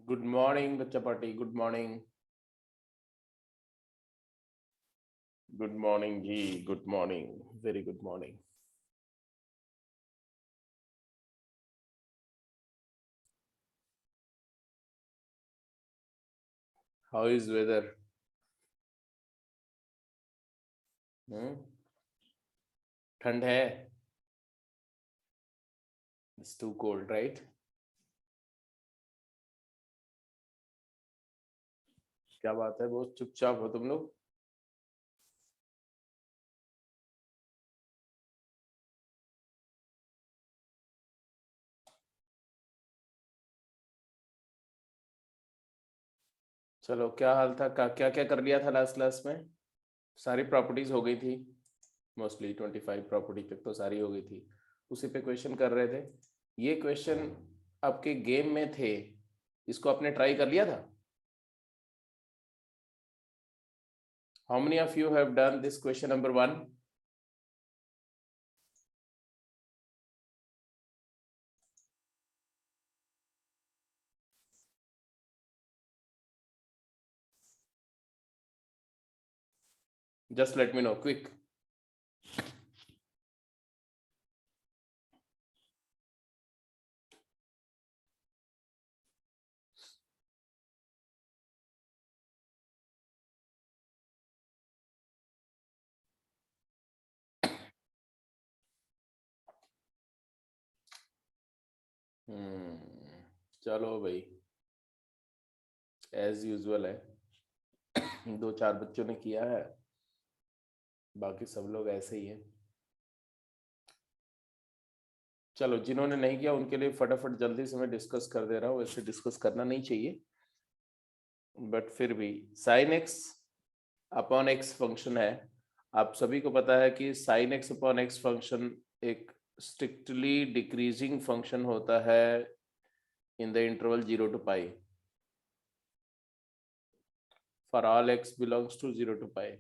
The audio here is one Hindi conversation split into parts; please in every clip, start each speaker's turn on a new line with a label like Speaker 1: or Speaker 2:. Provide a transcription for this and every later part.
Speaker 1: गुड मॉर्निंग बच्चा party. Good morning. Good morning जी। Good morning. Very good morning. How is weather? ठंड है? It's too cold right? क्या बात है, बहुत चुपचाप हो तुम लोग। चलो, क्या हाल था? क्या क्या कर लिया था लास्ट क्लास में? सारी प्रॉपर्टीज हो गई थी। मोस्टली 25 प्रॉपर्टी तक तो सारी हो गई थी। उसी पे क्वेश्चन कर रहे थे। ये क्वेश्चन आपके गेम में थे, इसको आपने ट्राई कर लिया था? How many of you have done this question number 1? Just let me no quick. चलो भाई, एज यूजुअल है। दो चार बच्चों ने किया है, बाकी सब लोग ऐसे ही हैं। चलो, जिन्होंने नहीं किया उनके लिए फटाफट जल्दी से मैं डिस्कस कर दे रहा हूँ। वैसे डिस्कस करना नहीं चाहिए, बट फिर भी sine x upon x function है। आप सभी को पता है कि sine x upon x function एक स्ट्रिक्टली डिक्रीजिंग फंक्शन होता है in the interval 0 to pi, for all x belongs to 0 to pi.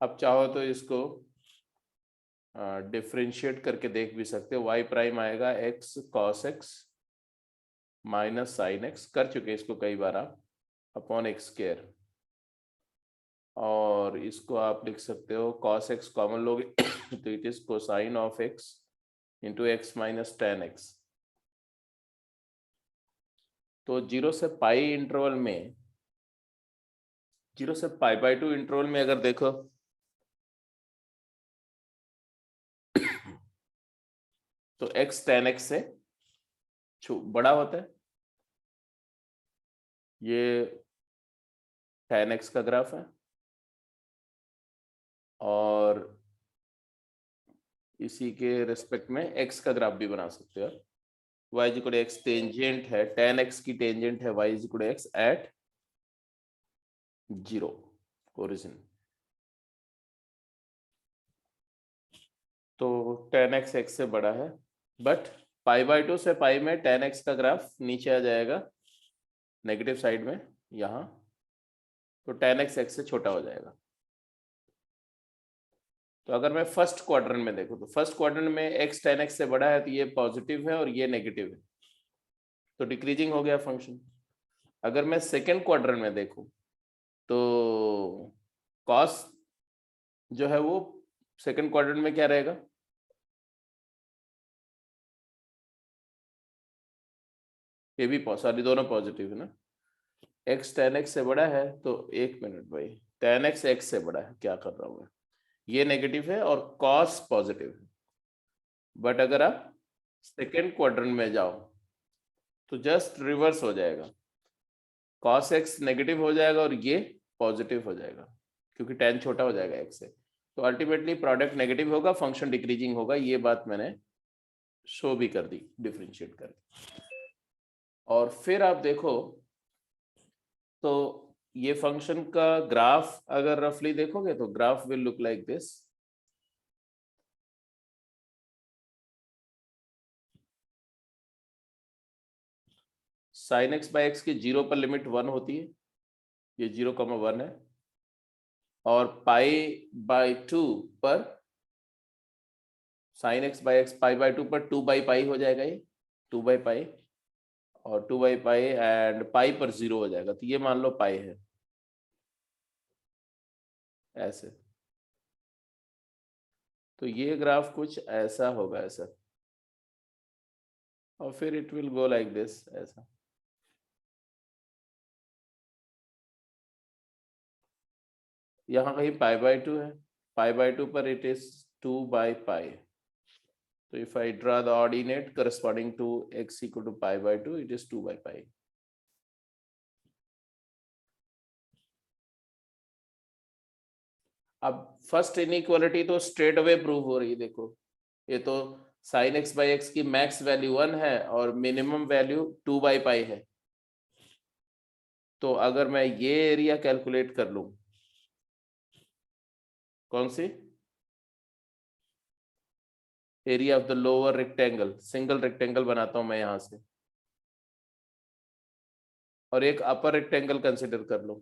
Speaker 1: अब चाहो तो इसको डिफ्रेंशिएट करके देख भी सकते हो। वाई प्राइम आएगा x cos x minus sine x, कर चुके इसको कई बार आप, अपॉन एक्स स्क्वायर। और इसको आप लिख सकते हो कॉस एक्स कॉमन लोगे तो it is cosine of x into x minus ten x. तो 0 से पाई इंटरवल में, 0 से पाई बाई 2 इंटरवल में अगर देखो तो एक्स टेन एक्स से बड़ा होता है। ये टेन एक्स का ग्राफ है, और इसी के रिस्पेक्ट में एक्स का ग्राफ भी बना सकते हो। y इक्वल एक्स टेंजेंट है, टेन एक्स की टेंजेंट है y equal x at 0 origin. तो टेन एक्स एक्स से बड़ा है, बट पाई बाई 2 से पाई में टेन एक्स का ग्राफ नीचे आ जाएगा नेगेटिव साइड में यहाँ, तो टेन एक्स एक्स से छोटा हो जाएगा। तो अगर मैं फर्स्ट क्वाड्रेंट में देखूँ तो फर्स्ट क्वाड्रेंट में एक्स टेन एक्स से बड़ा है, तो ये पॉजिटिव है और ये नेगेटिव है, तो डिक्रीजिंग हो गया फंक्शन। अगर मैं सेकेंड क्वाड्रेंट में देखूँ तो कॉस जो है वो सेकेंड क्वाड्रेंट में क्या रहेगा? ये भी सॉरी, दोनों पॉजिटिव है ना। एक्स टेन एक्स से बड़ा है, तो एक मिनट भाई, टेन एक्स एक्स से बड़ा है, क्या कर रहा हूँ मैं? ये नेगेटिव है और कॉस पॉजिटिव है। बट अगर आप सेकेंड क्वाड्रेंट में जाओ तो जस्ट रिवर्स हो जाएगा, कॉस एक्स नेगेटिव हो जाएगा और ये पॉजिटिव हो जाएगा, क्योंकि टेन छोटा हो जाएगा एक्स से। तो अल्टीमेटली प्रोडक्ट नेगेटिव होगा, फंक्शन डिक्रीजिंग होगा। ये बात मैंने शो भी कर दी, डिफ्रेंशिएट कर दी। और फिर आप देखो तो ये फंक्शन का ग्राफ अगर रफली देखोगे तो graph will look like this. Sine x by x की 0 पर लिमिट 1 होती है, ये 0,1 है। और पाई बाई 2 पर sine x by x pi by 2 पर 2 बाई पाई हो जाएगा, ये 2 बाई पाई। और 2/पाई एंड पाई पर 0 हो जाएगा, तो ये मान लो पाई है ऐसे। तो ये ग्राफ कुछ ऐसा होगा ऐसा, और फिर it will go like this ऐसा। यहाँ कहीं पाई/2 है, पाई/2 पर इट इज 2/पाई। So if I draw the ordinate corresponding to x equal to pi/2, it is 2/पाई। अब फर्स्ट इनइक्वालिटी तो स्ट्रेट अवे प्रूव हो रही है, देखो ये तो sin x/x की मैक्स वैल्यू 1 है और मिनिमम वैल्यू 2/पाई है। तो अगर मैं ये एरिया कैलकुलेट कर लूं, कौन सी area of the lower rectangle, single rectangle बनाता हूं मैं यहां से, और एक अपर रेक्टेंगल कंसिडर कर लो,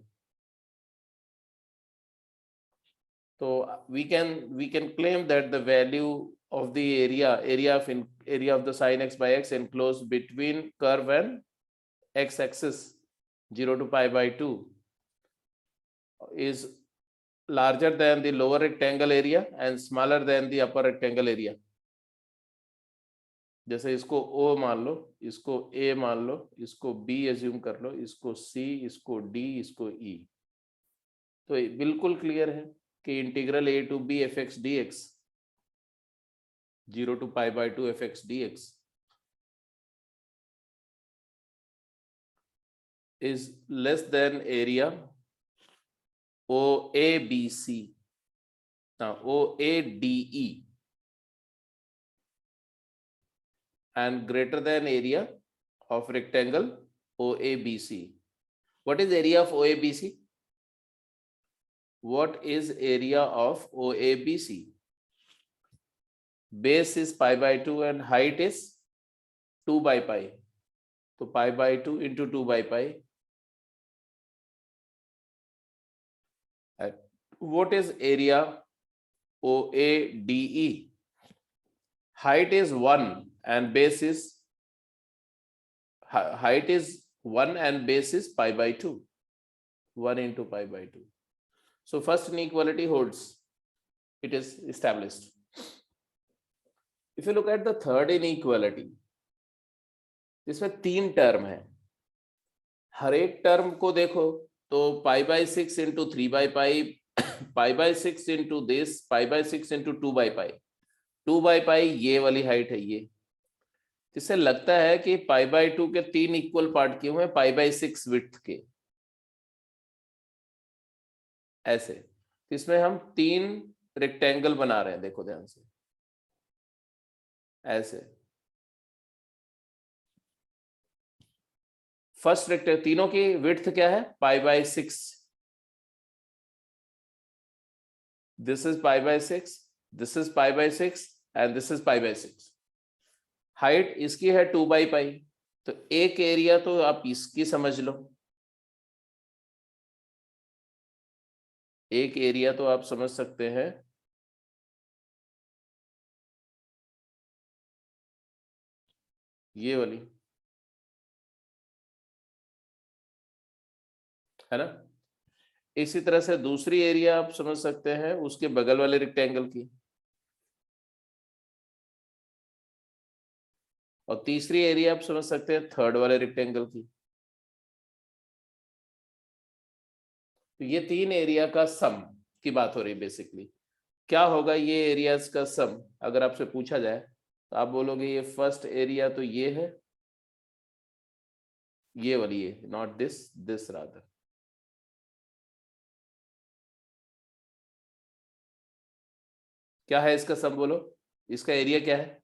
Speaker 1: तो we can claim that the value of the area of the sin x/x enclosed between curve and x axis 0 to pi/2 is larger than the lower rectangle area and smaller than the upper rectangle area। जैसे इसको O मान लो, इसको A मान लो, इसको B एज्यूम कर लो, इसको C, इसको D, इसको E। तो बिल्कुल क्लियर है कि integral A to B fx dx 0 to pi/2 fx dx is less than area OABC, now OADE, and greater than area of rectangle OABC. What is area of OABC? What is area of OABC? Base is pi/2 and height is 2/pi. So pi/2 into 2/pi. What is area OADE? Height is 1 and base is height is 1 and base is pi/2. 1 into pi/2. So first inequality holds. It is established. If you look at the third inequality, इसमें 3 टर्म है। हर एक टर्म को देखो तो pi/6 into 3/pi, pi/6 into this, pi/6 into 2/pi। 2/pi ये वाली हाइट है ये, जिससे लगता है कि pi/2 के 3 इक्वल पार्ट किए हुए हैं pi/6 विड्थ के ऐसे। इसमें हम 3 रेक्टेंगल बना रहे हैं, देखो ध्यान से ऐसे। फर्स्ट रेक्टेंगल तीनों की विड्थ क्या है? pi/6। This is pi/6, this is pi/6 and this is pi/6। Height इसकी है 2/pi। तो एक एरिया तो आप इसकी समझ लो, एक एरिया तो आप समझ सकते हैं ये वाली, है ना। इसी तरह से दूसरी एरिया आप समझ सकते हैं उसके बगल वाले रेक्टेंगल की, और तीसरी एरिया आप समझ सकते हैं थर्ड वाले रेक्टेंगल की। तो ये 3 एरिया का सम की बात हो रही है बेसिकली। क्या होगा ये एरियाज का सम अगर आपसे पूछा जाए, तो आप बोलोगे ये फर्स्ट एरिया तो ये है, ये वाली है, नॉट दिस, दिस रादर। क्या है इसका सम बोलो, इसका एरिया क्या है?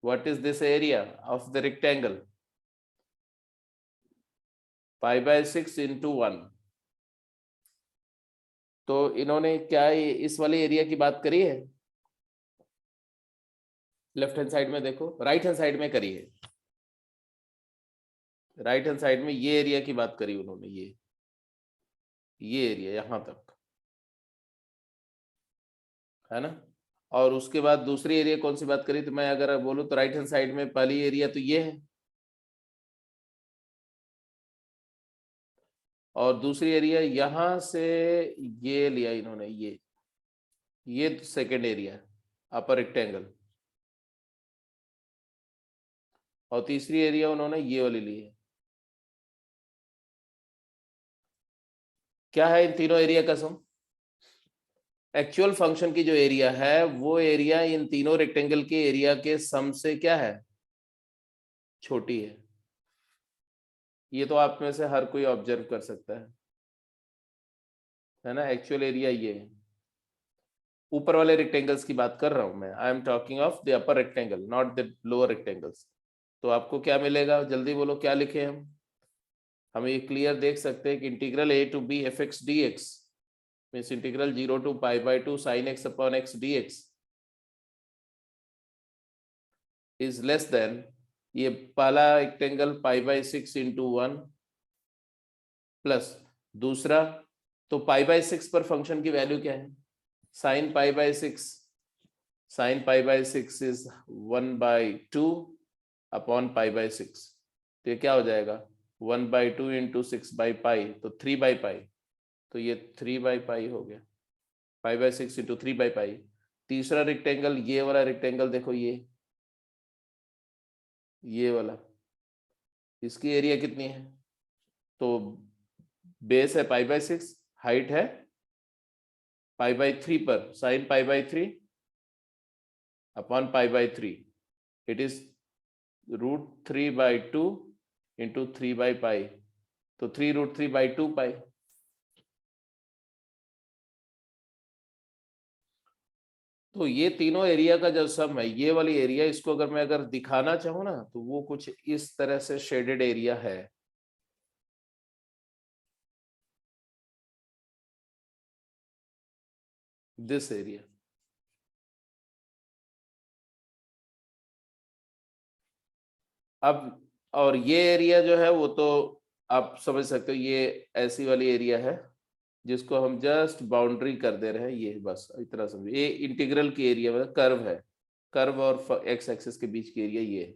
Speaker 1: What is this area of the rectangle? pi/6 into 1। तो इन्होंने क्या इस वाले एरिया की बात करी है? लेफ्ट हैंड साइड में देखो, राइट हैंड साइड में करी है। राइट हैंड साइड में ये एरिया की बात करी उन्होंने, ये एरिया यहां तक, है ना। और उसके बाद दूसरी एरिया कौन सी बात करी, तो मैं अगर बोलूँ तो राइट हैंड साइड में पहली एरिया तो ये है, और दूसरी एरिया यहां से ये लिया इन्होंने, ये सेकेंड एरिया अपर रेक्टेंगल, और तीसरी एरिया उन्होंने ये वाली ली है। क्या है इन तीनों एरिया का सम? एक्चुअल फंक्शन की जो एरिया है वो एरिया इन तीनों रेक्टेंगल के एरिया के सम से क्या है, छोटी ये तो आप में से हर कोई ऑब्जर्व कर सकता है ना। एक्चुअल एरिया ये है, ऊपर वाले रेक्टेंगल्स की बात कर रहा हूं मैं, आई am talking of the upper rectangle not the lower rectangles. तो आपको क्या मिलेगा, जल्दी बोलो क्या लिखे हम ये क्लियर देख सकते हैं कि integral a to b F x D X means integral 0 to π/2 sin x upon x dx is less than, ये पहला रेक्टेंगल π/6 इंटू 1 प्लस दूसरा, तो π/6 पर फंक्शन की वैल्यू क्या है, sin π/6, sin π/6 इज 1/2 अपॉन π/6, तो ये क्या हो जाएगा 1/2 इंटू 6/π, तो 3/π, तो ये 3/π हो गया, π/6 इंटू 3/π। तीसरा रेक्टेंगल ये वाला रेक्टेंगल देखो, ये वाला, इसकी एरिया कितनी है, तो बेस है π/6, हाइट है π/3 पर sin π/3 अपॉन π/3, इट इज √3/2 इंटू 3/π, तो 3√3/2π। तो ये तीनों एरिया का जो सम है, ये वाली एरिया, इसको अगर मैं दिखाना चाहूँ ना तो वो कुछ इस तरह से शेडेड एरिया है, दिस एरिया। अब और ये एरिया जो है वो तो आप समझ सकते हो, ये ऐसी वाली एरिया है जिसको हम जस्ट बाउंड्री कर दे रहे हैं, ये बस इतना समझो, ये इंटीग्रल की एरिया मतलब कर्व है, कर्व और एक्स एक्सिस के बीच की एरिया ये है।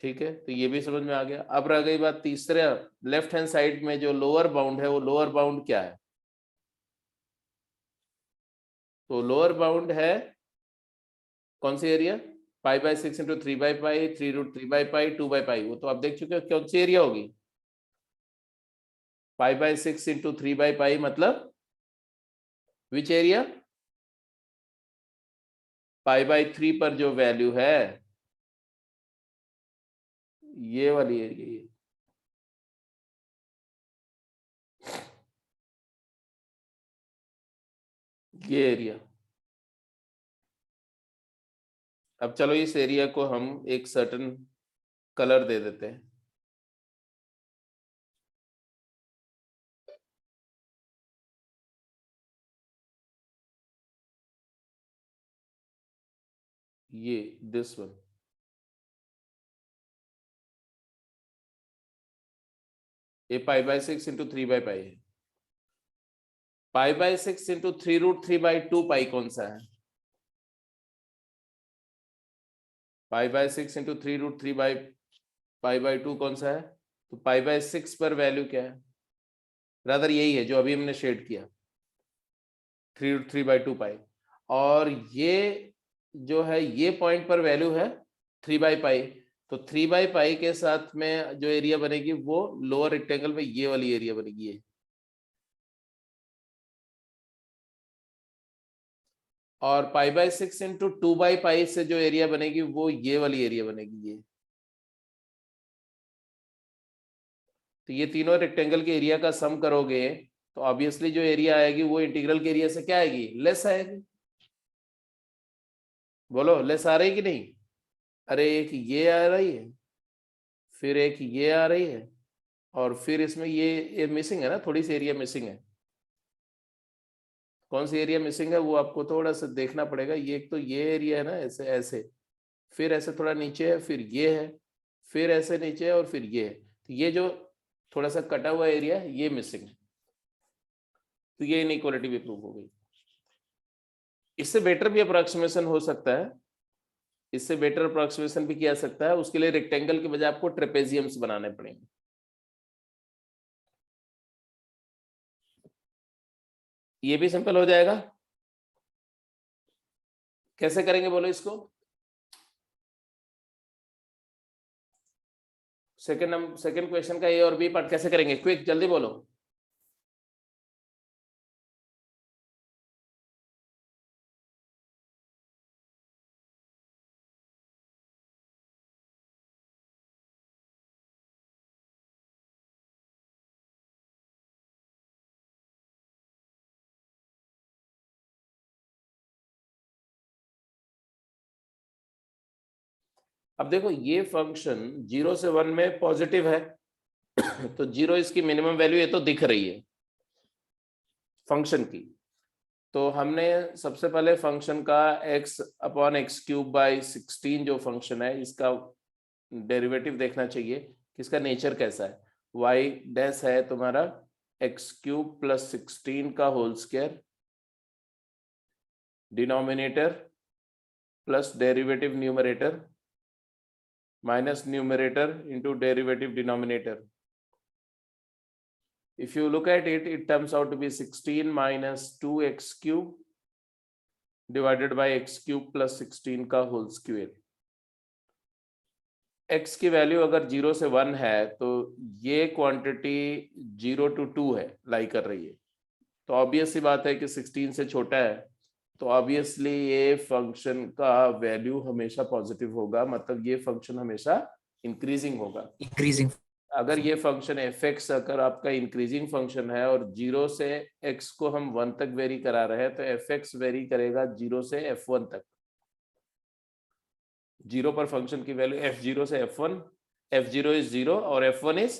Speaker 1: ठीक है, तो ये भी समझ में आ गया। अब रह गई बात तीसरे, लेफ्ट हैंड साइड में जो लोअर बाउंड है, वो लोअर बाउंड क्या है, तो लोअर बाउंड है कौन सी एरिया, π/6 इंटू 3/π, 3√3/π, 2/π, वो तो आप देख चुके हो कौन सी एरिया होगी, π/6 इंटू 3/π मतलब विच एरिया, π/3 पर जो वैल्यू है ये वाली एरिया, ये एरिया। अब चलो इस एरिया को हम एक सर्टेन कलर दे देते हैं, ये दिस वन, ये π/6 इंटू 3/π है, π/6 इंटू 3√3/2π कौन सा है, π/6 इंटू 3√3/π/2 कौन सा है, तो π/6 पर वैल्यू क्या है, रादर यही है जो अभी हमने शेड किया 3√3/2π, और ये जो है ये पॉइंट पर वैल्यू है 3/π, तो 3/π के साथ में जो एरिया बनेगी वो लोअर रेक्टेंगल में ये वाली एरिया बनेगी ये, और π/6 इंटू 2/π से जो एरिया बनेगी वो ये वाली एरिया बनेगी ये। तो ये तीनों रेक्टेंगल के एरिया का सम करोगे तो ऑब्वियसली जो एरिया आएगी वो इंटीग्रल के एरिया से क्या आएगी, लेस आएगी। बोलो लेस आ रही कि नहीं, अरे एक ये आ रही है, फिर एक ये आ रही है, और फिर इसमें ये मिसिंग है ना, थोड़ी सी एरिया मिसिंग है। कौन सी एरिया मिसिंग है वो आपको थोड़ा सा देखना पड़ेगा, ये एक तो ये एरिया है ना ऐसे ऐसे, फिर ऐसे थोड़ा नीचे है, फिर ये है, फिर ऐसे नीचे है, और फिर ये है, तो ये जो थोड़ा सा कटा हुआ एरिया ये मिसिंग है, तो ये इनइक्वालिटी भी प्रूव हो गई। इससे बेटर भी अप्रोक्सीमेशन हो सकता है, इससे बेटर अप्रोक्सीमेशन भी किया सकता है। उसके लिए रेक्टेंगल के बजाय आपको ट्रेपेजियम्स बनाने पड़ेंगे। ये भी सिंपल हो जाएगा। कैसे करेंगे बोलो इसको? सेकंड क्वेश्चन का ए और बी पार्ट कैसे करेंगे? क्विक जल्दी बोलो। अब देखो ये फंक्शन 0 से 1 में पॉजिटिव है तो 0 इसकी मिनिमम वैल्यू ये तो दिख रही है फंक्शन की। तो हमने सबसे पहले फंक्शन का x upon x cube by 16 जो फंक्शन है इसका डेरिवेटिव देखना चाहिए कि इसका नेचर कैसा है। y डैश है तुम्हारा एक्स क्यूब प्लस 16 का whole square, denominator plus derivative numerator minus numerator into derivative denominator. If you look at it, it turns out to be 16 minus 2x cube divided by x cube plus 16 का होल स्क्वायर। x की वैल्यू अगर 0 से 1 है तो ये क्वांटिटी 0 to 2 है, लाई कर रही है। तो ऑब्वियस सी बात है कि 16 से छोटा है, तो ऑब्वियसली ये फंक्शन का वैल्यू हमेशा पॉजिटिव होगा, मतलब ये फंक्शन हमेशा इंक्रीजिंग होगा।
Speaker 2: इंक्रीजिंग
Speaker 1: अगर ये फंक्शन एफ एक्स अगर आपका इंक्रीजिंग फंक्शन है और 0 से x को हम 1 तक वेरी करा रहे हैं तो एफ एक्स वेरी करेगा 0 से f1 तक। 0 पर फंक्शन की वैल्यू f0 से f1, f0 इज 0 और f1 इज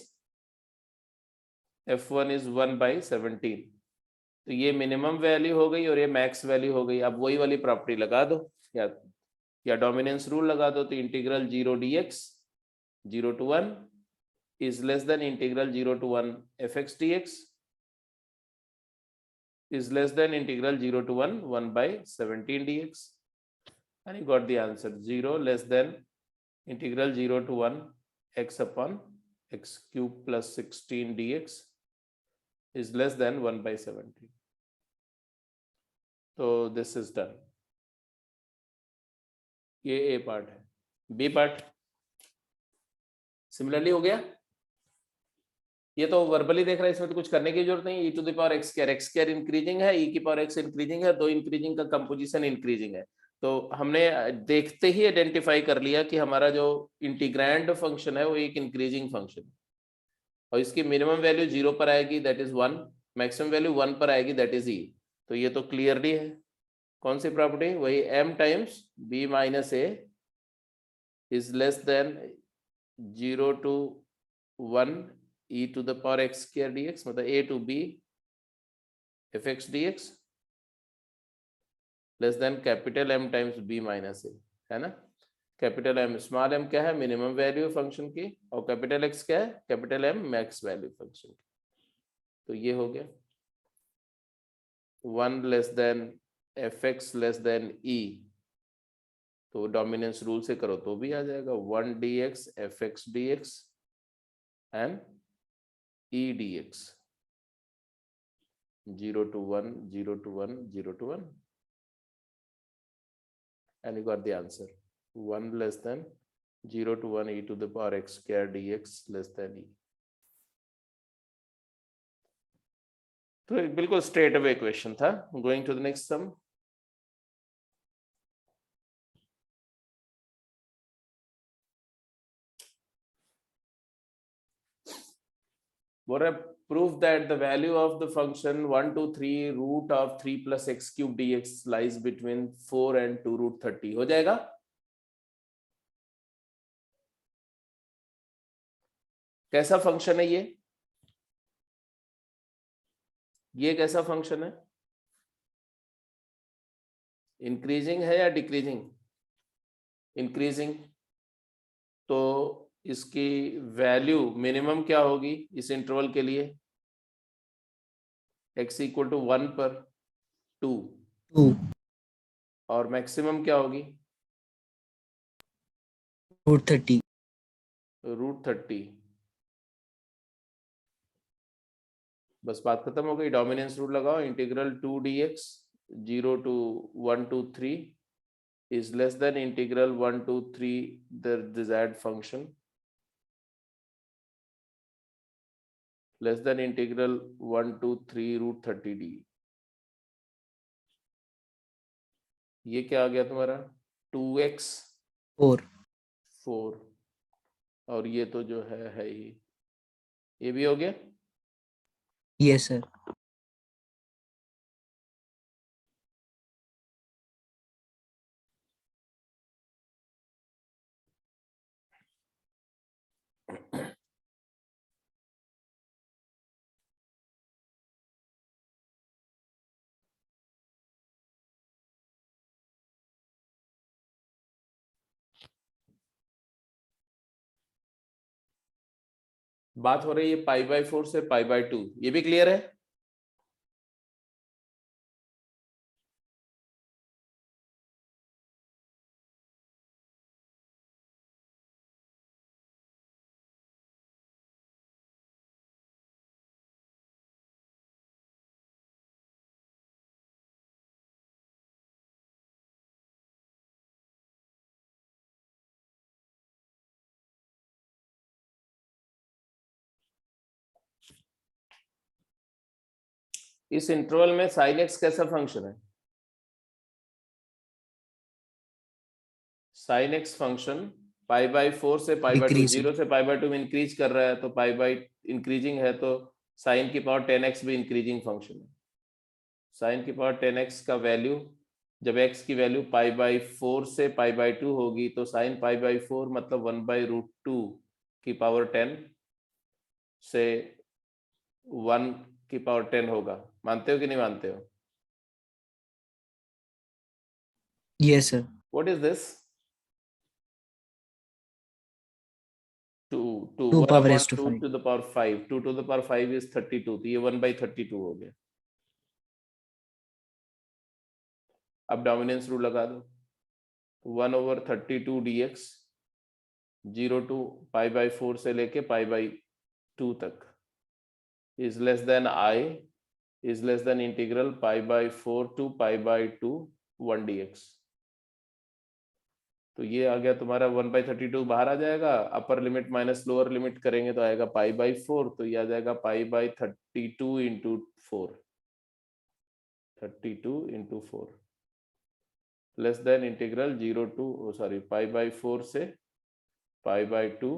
Speaker 1: 1/17। तो ये मिनिमम वैल्यू हो गई और ये मैक्स वैल्यू हो गई। अब वही वाली प्रॉपर्टी लगा दो या डोमिनेंस रूल लगा दो। तो integral 0 dx 0 to 1 is less than integral 0 to 1 fx dx is less than integral 0 to 1 1/17 dx, and you got the answer 0 less than integral 0 to 1 x upon x cube plus 16 dx is less than 1/17. तो this is done। ये ए पार्ट है। बी पार्ट सिमिलरली हो गया। ये तो वर्बली देख रहा है, इसमें तो कुछ करने की जरूरत नहीं। e to the power x square increasing है, e की पावर x इंक्रीजिंग है, दो इंक्रीजिंग का कंपोजिशन इंक्रीजिंग है। तो हमने देखते ही आइडेंटिफाई कर लिया कि हमारा जो इंटीग्रैंड फंक्शन है वो एक इंक्रीजिंग फंक्शन है और इसकी मिनिमम वैल्यू 0 पर आएगी दैट इज 1, मैक्सिमम वैल्यू 1 पर आएगी दैट इज e। तो ये तो क्लियरली है। कौन सी प्रॉपर्टी? वही m times b minus a is less then 0 to 1 e to the power x square dx, मतलब a to b fx dx less than capital M times b minus a, है ना। कैपिटल M स्मॉल m क्या है? मिनिमम वैल्यू फंक्शन की, और कैपिटल X क्या है? Capital M max value function की। तो ये हो गया 1 less than fx less than e, तो डोमिनेंस रूल से करो तो भी आ जाएगा 1 dx fx dx and e dx 0 to 1 0 to 1 0 to 1, and you got the answer 1 less than 0 to 1 e to the power x square dx less than e। तो एक बिल्कुल स्ट्रेट अवे क्वेश्चन था। Going to the next sum. बोल रहा है prove that the value of the function 1 to 3 root of 3 plus x cube dx lies between 4 and 2 root 30। हो जाएगा? कैसा फंक्शन है ये कैसा फंक्शन है? इंक्रीजिंग है या डिक्रीजिंग? इंक्रीजिंग। तो इसकी वैल्यू मिनिमम क्या होगी इस इंटरवल के लिए? x इक्वल टू 1 पर 2
Speaker 2: 2
Speaker 1: और मैक्सिमम क्या होगी?
Speaker 2: √30
Speaker 1: √30। बस बात खत्म हो गई। डोमिनेंस रूल लगाओ। Integral 2 dx 0 to 1 to 3 is less than integral 1 to 3 the desired function less than integral 1 to 3 √30d। ये क्या आ गया तुम्हारा? 2x
Speaker 2: 4
Speaker 1: 4 और ये तो जो है ही, ये भी हो गया।
Speaker 2: Yes sir.
Speaker 1: बात हो रही है π/4 से π/2, ये भी क्लियर है? इस इंटरवल में sin x कैसा फंक्शन है? sin x फंक्शन π/4 से π/2,
Speaker 2: Decreasing.
Speaker 1: 0 से π/2 में इंक्रीज कर रहा है, तो इंक्रीजिंग है तो sin की पावर 10x भी इंक्रीजिंग फंक्शन है। sin की पावर 10x का वैल्यू जब x की वैल्यू π/4 से π/2 होगी तो sin π/4 मतलब 1/√2 की पावर 10 से 1 की पावर 10 होगा। मानते हो कि नहीं मानते हो?
Speaker 2: Yes sir.
Speaker 1: What is this? 2
Speaker 2: 2
Speaker 1: 1
Speaker 2: power
Speaker 1: upon
Speaker 2: is to
Speaker 1: 2
Speaker 2: 5.
Speaker 1: to the power 5, 2 to the power 5 is 32, तो ये 1/32 हो गया। अब डोमिनेंस रूल लगा दो। 1/32 dx 0 to π/4 से लेके π/2 तक is less than I is less than integral π/4 to π/2 1 dx। तो ये आ गया तुम्हारा 1/32 बाहर आ जाएगा, upper limit minus lower limit करेंगे तो आएगा π/4, तो ये आ जाएगा π/32 into 4, 32 into 4 less than integral 0 to π/4 से π/2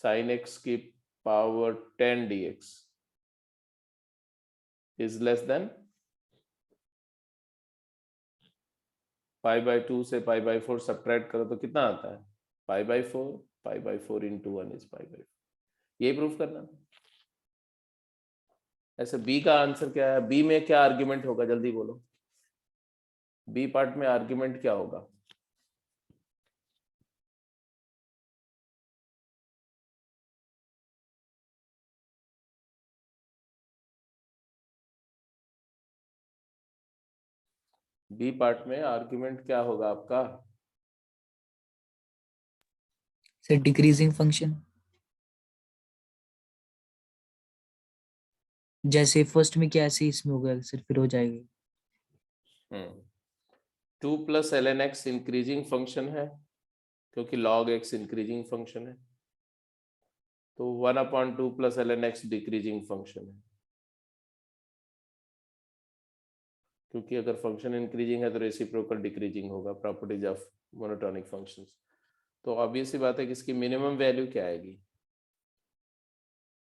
Speaker 1: sin x की power 10 dx is less than π/2 से π/4 सब्ट्रैक्ट करो तो कितना आता है? π/4 इंटू 1 इज π/4। यही प्रूफ करना। ऐसे बी का आंसर क्या है? बी में क्या आर्ग्यूमेंट होगा, जल्दी बोलो। बी पार्ट में आर्ग्यूमेंट क्या होगा? बी पार्ट में आर्ग्यूमेंट क्या होगा आपका?
Speaker 2: Sir decreasing function. जैसे फर्स्ट में क्या ऐसे इसमें होगा सर, फिर हो जाएगी।
Speaker 1: 2 plus ln x increasing function है क्योंकि log x इंक्रीजिंग फंक्शन है, तो 1/2 plus ln x decreasing function है, क्योंकि अगर फंक्शन इंक्रीजिंग है तो रेसिप्रोकल डिक्रीजिंग होगा, प्रॉपर्टीज ऑफ मोनोटोनिक फंक्शंस। तो ऑब्वियस सी बात है कि इसकी मिनिमम वैल्यू क्या आएगी?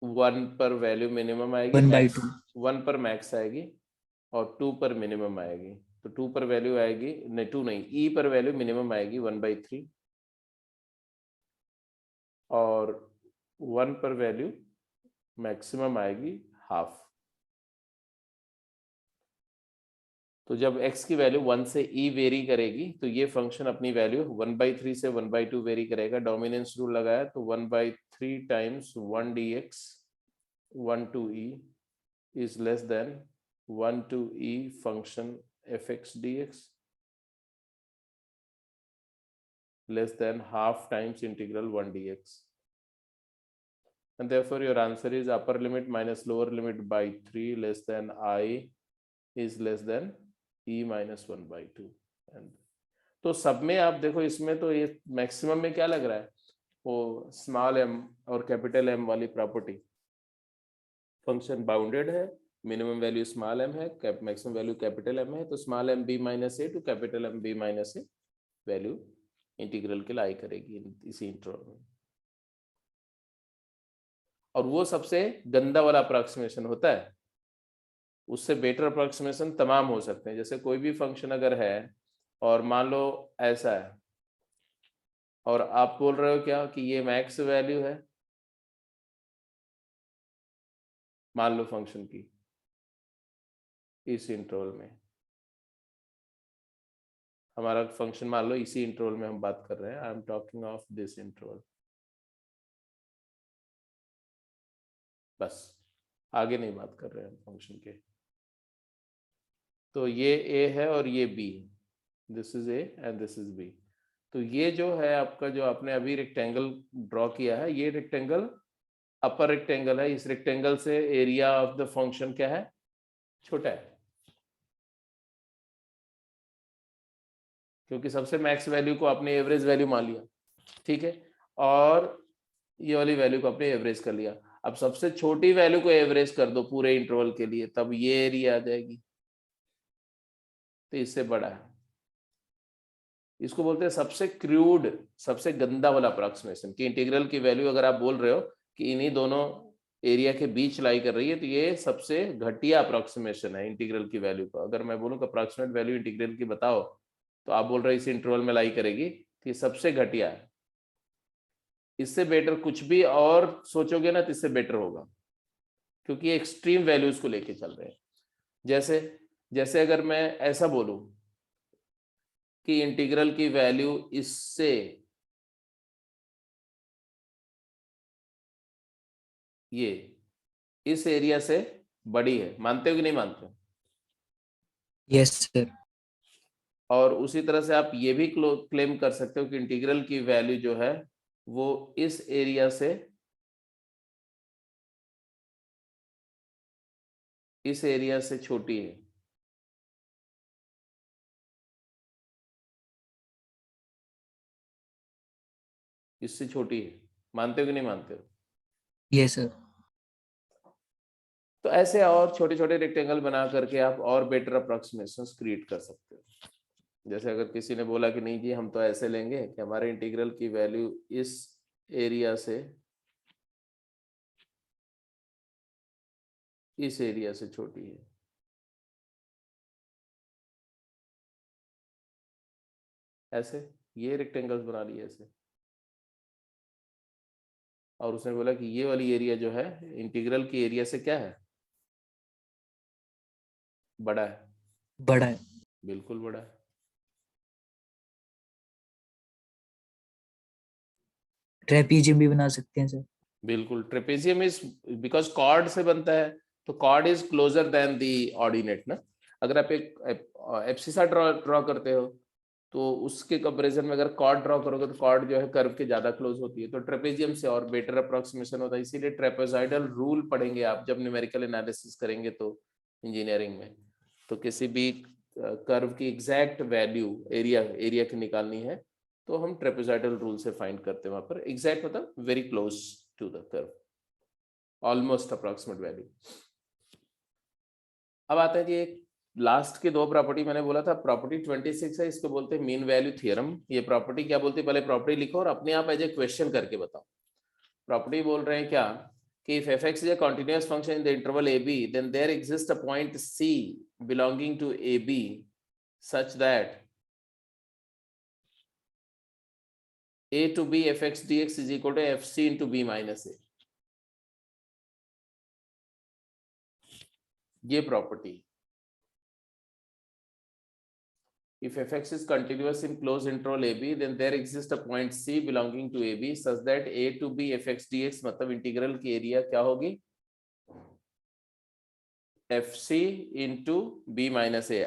Speaker 1: 1 पर वैल्यू मिनिमम आएगी,
Speaker 2: 1/2.
Speaker 1: 1 पर मैक्स आएगी और 2 पर मिनिमम आएगी। तो 2 पर वैल्यू आएगी, नहीं 2 नहीं, ई पर वैल्यू मिनिमम आएगी 1/3 और 1 पर वैल्यू मैक्सिमम आएगी हाफ। तो जब x की वैल्यू 1 से e वेरी करेगी तो ये फंक्शन अपनी वैल्यू 1/3 से 1/2 वेरी करेगा। डोमिनेंस रूल लगाया तो 1/3 times 1 dx 1 to e is less than 1 to e function fx dx less than half times integral 1 dx, and therefore your answer is upper limit minus lower limit by 3 less than I is less than e minus 1/2। and तो सब में आप देखो, इसमें तो ये मैक्सिमम में क्या लग रहा है, वो स्मॉल m और कैपिटल M वाली प्रॉपर्टी। फंक्शन बाउंडेड है, मिनिमम वैल्यू स्मॉल m है, मैक्सिमम वैल्यू कैपिटल M है, तो small m b minus a to capital M b minus a value integral के लाई करेगी इसी इंटरवल में। और वो सबसे गंदा वाला अप्रोक्सीमेशन होता है, उससे बेटर अप्रोक्सीमेशन तमाम हो सकते हैं। जैसे कोई भी फंक्शन अगर है और मान लो ऐसा है और आप बोल रहे हो क्या कि ये मैक्स वैल्यू है, मान लो फंक्शन की इस इंटरवल में, हमारा फंक्शन मान लो इसी इंटरवल में हम बात कर रहे हैं, आई am talking of this interval, बस आगे नहीं बात कर रहे हैं फंक्शन के। तो ये a है और ये b, this is a and this is b। तो ये जो है आपका, जो आपने अभी रेक्टेंगल ड्रॉ किया है, ये रेक्टेंगल अपर रेक्टेंगल है। इस रेक्टेंगल से एरिया ऑफ द फंक्शन क्या है, छोटा है, क्योंकि सबसे मैक्स वैल्यू को आपने एवरेज वैल्यू मान लिया, ठीक है, और ये वाली वैल्यू को आपने एवरेज कर लिया। अब सबसे छोटी वैल्यू को एवरेज कर दो पूरे इंटरवल के लिए, तब ये एरिया आ जाएगी, तो इससे बड़ा है। इसको बोलते हैं सबसे क्रूड, सबसे गंदा वाला अप्रोक्सीमेशन, कि इंटीग्रल की वैल्यू अगर आप बोल रहे हो कि इन्हीं दोनों एरिया के बीच लाई कर रही है, तो ये सबसे घटिया अप्रोक्सीमेशन है इंटीग्रल की वैल्यू का। अगर मैं बोलूँ अप्रोक्सीमेट वैल्यू इंटीग्रल की बताओ, तो आप बोल रहे इस इंटरवल में लाई करेगी, तो ये सबसे घटिया है। इससे बेटर कुछ भी और सोचोगे ना तो इससे बेटर होगा, क्योंकि एक्सट्रीम वैल्यूज को लेके चल रहे हैं। जैसे जैसे अगर मैं ऐसा बोलूं कि इंटीग्रल की वैल्यू इससे ये इस एरिया से बड़ी है, मानते हो कि नहीं मानते हो?
Speaker 2: Yes sir.
Speaker 1: और उसी तरह से आप ये भी क्लेम कर सकते हो कि इंटीग्रल की वैल्यू जो है वो इस एरिया से, इस एरिया से छोटी है। इससे छोटी है, मानते हो कि नहीं मानते हो?
Speaker 2: Yes sir.
Speaker 1: तो ऐसे और छोटे छोटे रेक्टेंगल बना करके आप और बेटर अप्रोक्सीमेशंस क्रिएट कर सकते हो। जैसे अगर किसी ने बोला कि नहीं जी हम तो ऐसे लेंगे कि हमारे इंटीग्रल की वैल्यू इस एरिया से, इस एरिया से छोटी है, ऐसे ये रेक्टेंगल्स बना लिए ऐसे, और उसने बोला कि ये वाली एरिया जो है इंटीग्रल की एरिया से क्या है, बड़ा है,
Speaker 2: बड़ा है।
Speaker 1: बिल्कुल बड़ा है।
Speaker 2: ट्रेपीजियम भी बना सकते हैं सर।
Speaker 1: बिल्कुल, ट्रेपेजियम इज बिकॉज कॉर्ड से बनता है, तो chord is closer than the ordinate ना। अगर आप एक एब्सिसा ड्रॉ करते हो तो उसके कंपैरिजन में अगर कॉर्ड ड्रॉ करोगे तो कॉर्ड जो है कर्व के ज्यादा क्लोज होती है, तो ट्रेपेजियम से और बेटर अप्रोक्सीमेशन होता है। इसीलिए ट्रेपेजॉइडल रूल पढ़ेंगे आप जब न्यूमेरिकल एनालिसिस करेंगे तो इंजीनियरिंग में, तो किसी भी कर्व की एग्जैक्ट वैल्यू एरिया की निकालनी है तो हम ट्रेपेजॉइडल रूल से फाइंड करते हैं। वहां पर एग्जैक्ट मतलब very close to the curve, almost approximate value. अब आते हैं जी एक लास्ट के दो प्रॉपर्टी, मैंने बोला था प्रॉपर्टी 26 है, इसको बोलते हैं मीन वैल्यू थ्योरम। ये प्रॉपर्टी क्या बोलती है, पहले प्रॉपर्टी लिखो और अपने आप एज ए क्वेश्चन करके बताओ। प्रॉपर्टी बोल रहे हैं क्या कि if fx is a continuous function in the interval ab, then there exists a point c belonging to ab such that a to b fx dx is equal to fc into b minus a। ये property if fx is continuous in closed interval ab, then there exists a point c belonging to ab such that a to b fx dx मतलब इंटीग्रल की एरिया क्या होगी, fc into b minus a।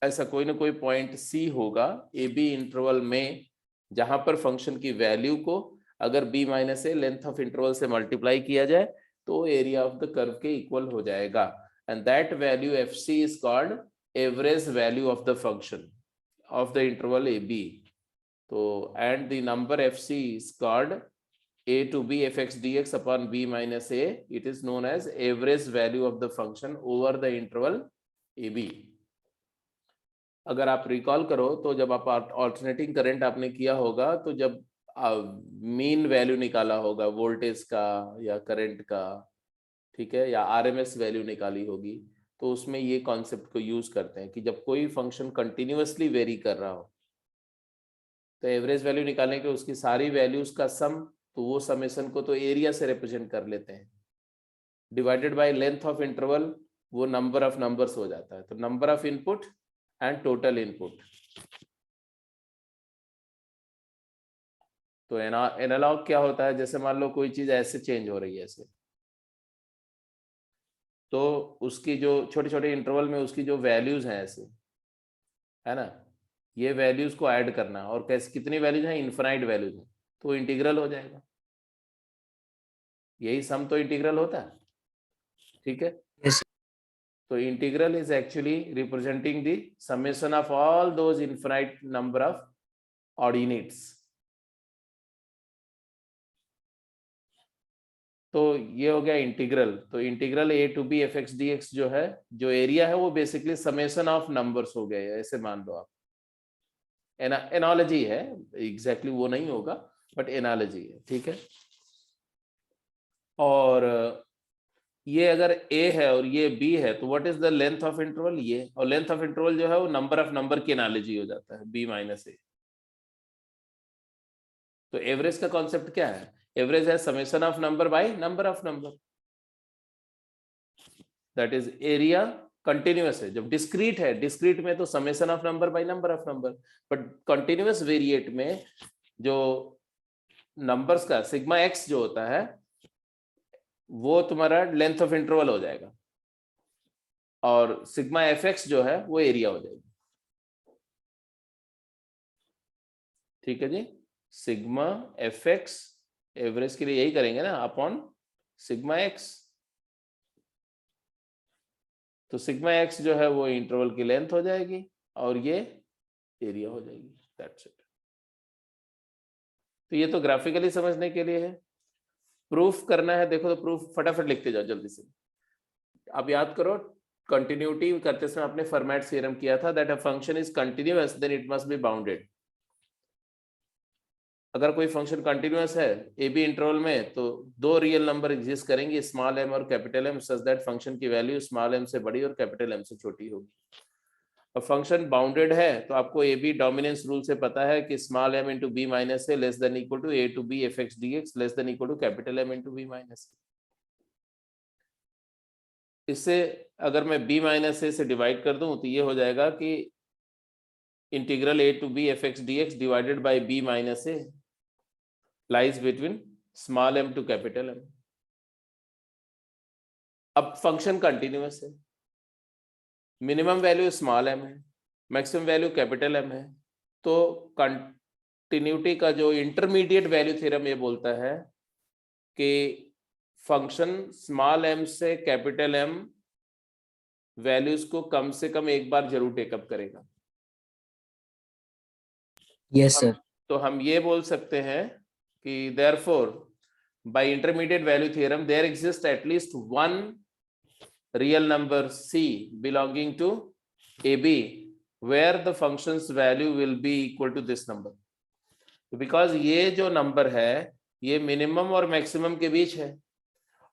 Speaker 1: ऐसा कोई ना कोई पॉइंट c होगा ए बी इंटरवल में जहां पर फंक्शन की वैल्यू को अगर b minus A length of interval से मल्टीप्लाई किया जाए तो एरिया ऑफ द कर्व के इक्वल हो जाएगा, and that value fc is called average value of the function of the interval A B. तो and the number fc is called a to b fx dx upon b minus a, it is known as average value of the function over the interval ab। अगर आप रिकॉल करो तो जब आप ऑल्टरनेटिंग करंट आपने किया होगा तो जब मीन वैल्यू निकाला होगा वोल्टेज का या करंट का, ठीक है, या आरएमएस वैल्यू निकाली होगी, तो उसमें ये कॉन्सेप्ट को यूज करते हैं कि जब कोई फंक्शन कंटिन्यूअसली वेरी कर रहा हो तो एवरेज वैल्यू निकालने के उसकी सारी वैल्यूज का सम, तो वो समेशन को तो एरिया से रिप्रेजेंट कर लेते हैं, divided by length of interval, वो नंबर ऑफ नंबर्स हो जाता है। तो number of input and total input. तो एनालॉग क्या होता है, जैसे मान लो कोई चीज ऐसे चेंज हो रही है ऐसे, तो उसकी जो छोटे छोटे इंटरवल में उसकी जो वैल्यूज हैं ऐसे, है ना, ये वैल्यूज को ऐड करना, और कैसे कितनी वैल्यूज हैं, इनफाइनाइट वैल्यूज हैं, तो इंटीग्रल हो जाएगा। यही सम तो इंटीग्रल होता है, ठीक है।
Speaker 2: yes
Speaker 1: तो integral is actually representing the summation of all those infinite number of ordinates. तो ये हो गया इंटीग्रल। तो integral a to B F x D x जो है, जो एरिया है वो बेसिकली समेशन ऑफ नंबर्स हो गए, ऐसे मान लो आप। एनालॉजी है, एग्जैक्टली वो नहीं होगा बट एनालॉजी है, ठीक है। और ये अगर a है और ये b है तो what is the length of interval, ये, और लेंथ ऑफ इंटरवल जो है वो नंबर ऑफ नंबर की एनालॉजी हो जाता है b माइनस ए। तो एवरेज का कॉन्सेप्ट क्या है, एवरेज है summation of number by number of number, that is area continuous है। जब डिस्क्रीट है, डिस्क्रीट में तो summation of number by number of number, but continuous variate में जो नंबर्स का सिग्मा एक्स जो होता है वो तुम्हारा लेंथ ऑफ इंटरवल हो जाएगा, और सिग्मा एफ एक्स जो है वो एरिया हो जाएगी, ठीक है जी। सिग्मा एफ एक्स एवरेज के लिए यही करेंगे ना, अपॉन सिग्मा एक्स। तो सिग्मा एक्स जो है वो इंटरवल की लेंथ हो जाएगी और ये एरिया हो जाएगी, दैट्स इट। तो ये तो ग्राफिकली समझने के लिए है। प्रूफ करना है, देखो तो प्रूफ फटाफट लिखते जाओ जल्दी से। आप याद करो, कंटिन्यूटी करते समय आपने फॉर्मेट थ्योरम किया था, that a function is continuous then it must be bounded. अगर कोई फंक्शन कंटिन्यूअस है ए बी इंटरवल में तो दो रियल नंबर एग्जिस्ट करेंगे, स्मॉल एम और capital m, such that function की वैल्यू स्मॉल एम से बड़ी और कैपिटल एम से छोटी होगी। अब फंक्शन बाउंडेड है तो आपको ए बी डोमिनेंस रूल से पता है कि small M into B minus A less than equal to A to B F x D X less than equal to capital M into B minus A. इससे अगर मैं b माइनस ए से डिवाइड कर दूं तो ये हो जाएगा कि integral a to b F x D x divided by b minus a lies between small m to capital M। अब फंक्शन कंटिन्यूअस है, मिनिमम वैल्यू स्मॉल m है, मैक्सिमम वैल्यू कैपिटल M है, तो कंटिन्यूटी का जो इंटरमीडिएट वैल्यू थ्योरम ये बोलता है कि फंक्शन स्मॉल m से कैपिटल M वैल्यूज को कम से कम एक बार जरूर टेकअप करेगा।
Speaker 2: yes sir
Speaker 1: तो हम ये बोल सकते हैं कि therefore by intermediate value theorem there exists at least one real number c belonging to AB where the function's value will be equal to this number। because ये जो नंबर है ये मिनिमम और मैक्सिमम के बीच है,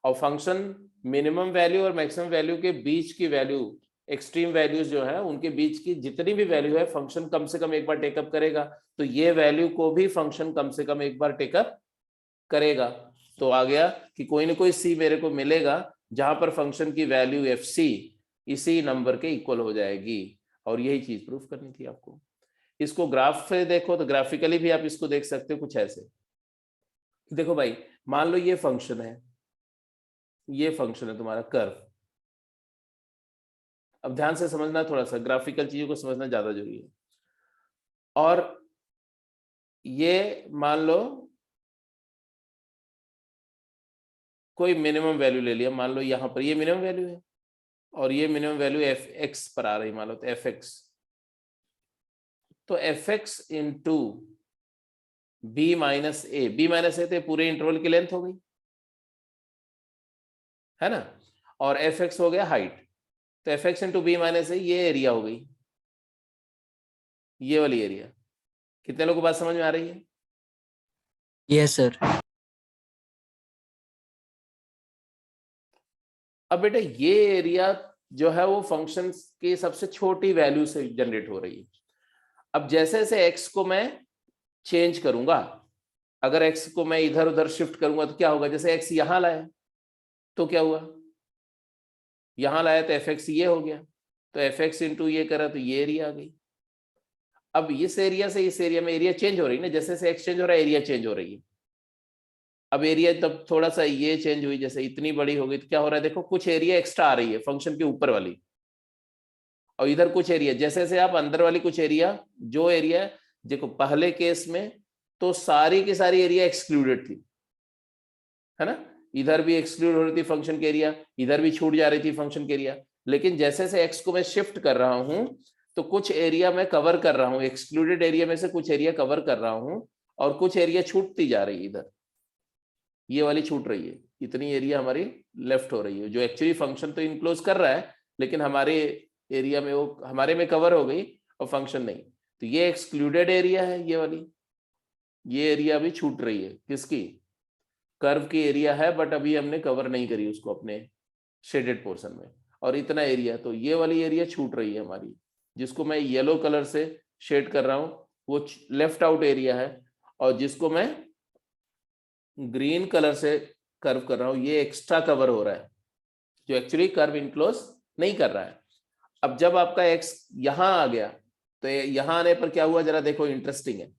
Speaker 1: और फंक्शन मिनिमम वैल्यू और मैक्सिमम वैल्यू के बीच की वैल्यू, एक्सट्रीम वैल्यूज जो है उनके बीच की जितनी भी वैल्यू है फंक्शन कम से कम एक बार टेकअप करेगा, तो ये वैल्यू को भी फंक्शन कम से कम एक बार टेकअप करेगा। तो आ गया कि कोई ना कोई सी मेरे को मिलेगा जहां पर फंक्शन की वैल्यू एफ सी इसी नंबर के इक्वल हो जाएगी। और यही चीज प्रूफ करनी थी आपको। इसको ग्राफ से देखो तो ग्राफिकली भी आप इसको देख सकते हो कुछ ऐसे। देखो भाई, मान लो ये फंक्शन है, ये फंक्शन है तुम्हारा कर्व। अब ध्यान से समझना, थोड़ा सा ग्राफिकल चीजों को समझना ज्यादा जरूरी है। और ये मान लो कोई मिनिमम वैल्यू ले लिया, मान लो यहां पर ये मिनिमम वैल्यू है और ये मिनिमम वैल्यू एफ एक्स पर आ रही, मान लो तो एफ एक्स। तो F X into B minus A, B minus A तो पूरे इंटरवल की लेंथ हो गई, है ना, और एफ एक्स हो गया हाइट। तो F X into B minus A ये एरिया हो गई, ये वाली एरिया। कितने लोगों को बात समझ में आ रही है?
Speaker 2: Yes sir.
Speaker 1: अब बेटा ये एरिया जो है वो फंक्शन की सबसे छोटी वैल्यू से जनरेट हो रही है। अब जैसे जैसे एक्स को मैं चेंज करूंगा, अगर एक्स को मैं इधर उधर शिफ्ट करूंगा तो क्या होगा, जैसे एक्स यहां लाया तो क्या हुआ, यहां लाया तो एफ एक्स ये हो गया, तो एफ एक्स इंटू ये करा तो ये एरिया आ गई। अब इस एरिया से इस एरिया में एरिया चेंज हो रही है ना, जैसे जैसे एक्स चेंज हो रहा है एरिया चेंज हो रही है। अब एरिया तब थोड़ा सा ये चेंज हुई, जैसे इतनी बड़ी हो गई तो क्या हो रहा है, देखो कुछ एरिया एक्स्ट्रा आ रही है फंक्शन के ऊपर वाली, और इधर कुछ एरिया, जैसे जैसे आप अंदर वाली कुछ एरिया, जो एरिया देखो पहले केस में तो सारी की सारी एरिया एक्सक्लूडेड थी, है ना, इधर भी एक्सक्लूड हो रही थी फंक्शन के एरिया, इधर भी छूट जा रही थी फंक्शन के एरिया। लेकिन जैसे जैसे एक्स को मैं शिफ्ट कर रहा हूं तो कुछ एरिया मैं कवर कर रहा हूं, एक्सक्लूडेड एरिया में से कुछ एरिया कवर कर रहा हूं, और कुछ एरिया छूटती जा रही है, इधर ये वाली छूट रही है, इतनी एरिया हमारी लेफ्ट हो रही है, जो एक्चुअली फंक्शन तो इनक्लोज कर रहा है लेकिन हमारे एरिया में वो हमारे में कवर हो गई और फंक्शन नहीं। तो ये एक्सक्लूडेड एरिया है, ये वाली, ये एरिया भी छूट रही है, किसकी, कर्व की एरिया है, बट अभी हमने कवर नहीं करी उसको अपने शेडेड पोर्शन में, और इतना एरिया, तो ये वाली एरिया छूट रही है हमारी, जिसको मैं येलो कलर से शेड कर रहा हूं वो लेफ्ट आउट एरिया है, और जिसको मैं ग्रीन कलर से कर्व कर रहा हूं ये एक्स्ट्रा कवर हो रहा है, जो एक्चुअली कर्व इनक्लोज नहीं कर रहा है। अब जब आपका एक्स यहां आ गया तो यहां आने पर क्या हुआ, जरा देखो, इंटरेस्टिंग है।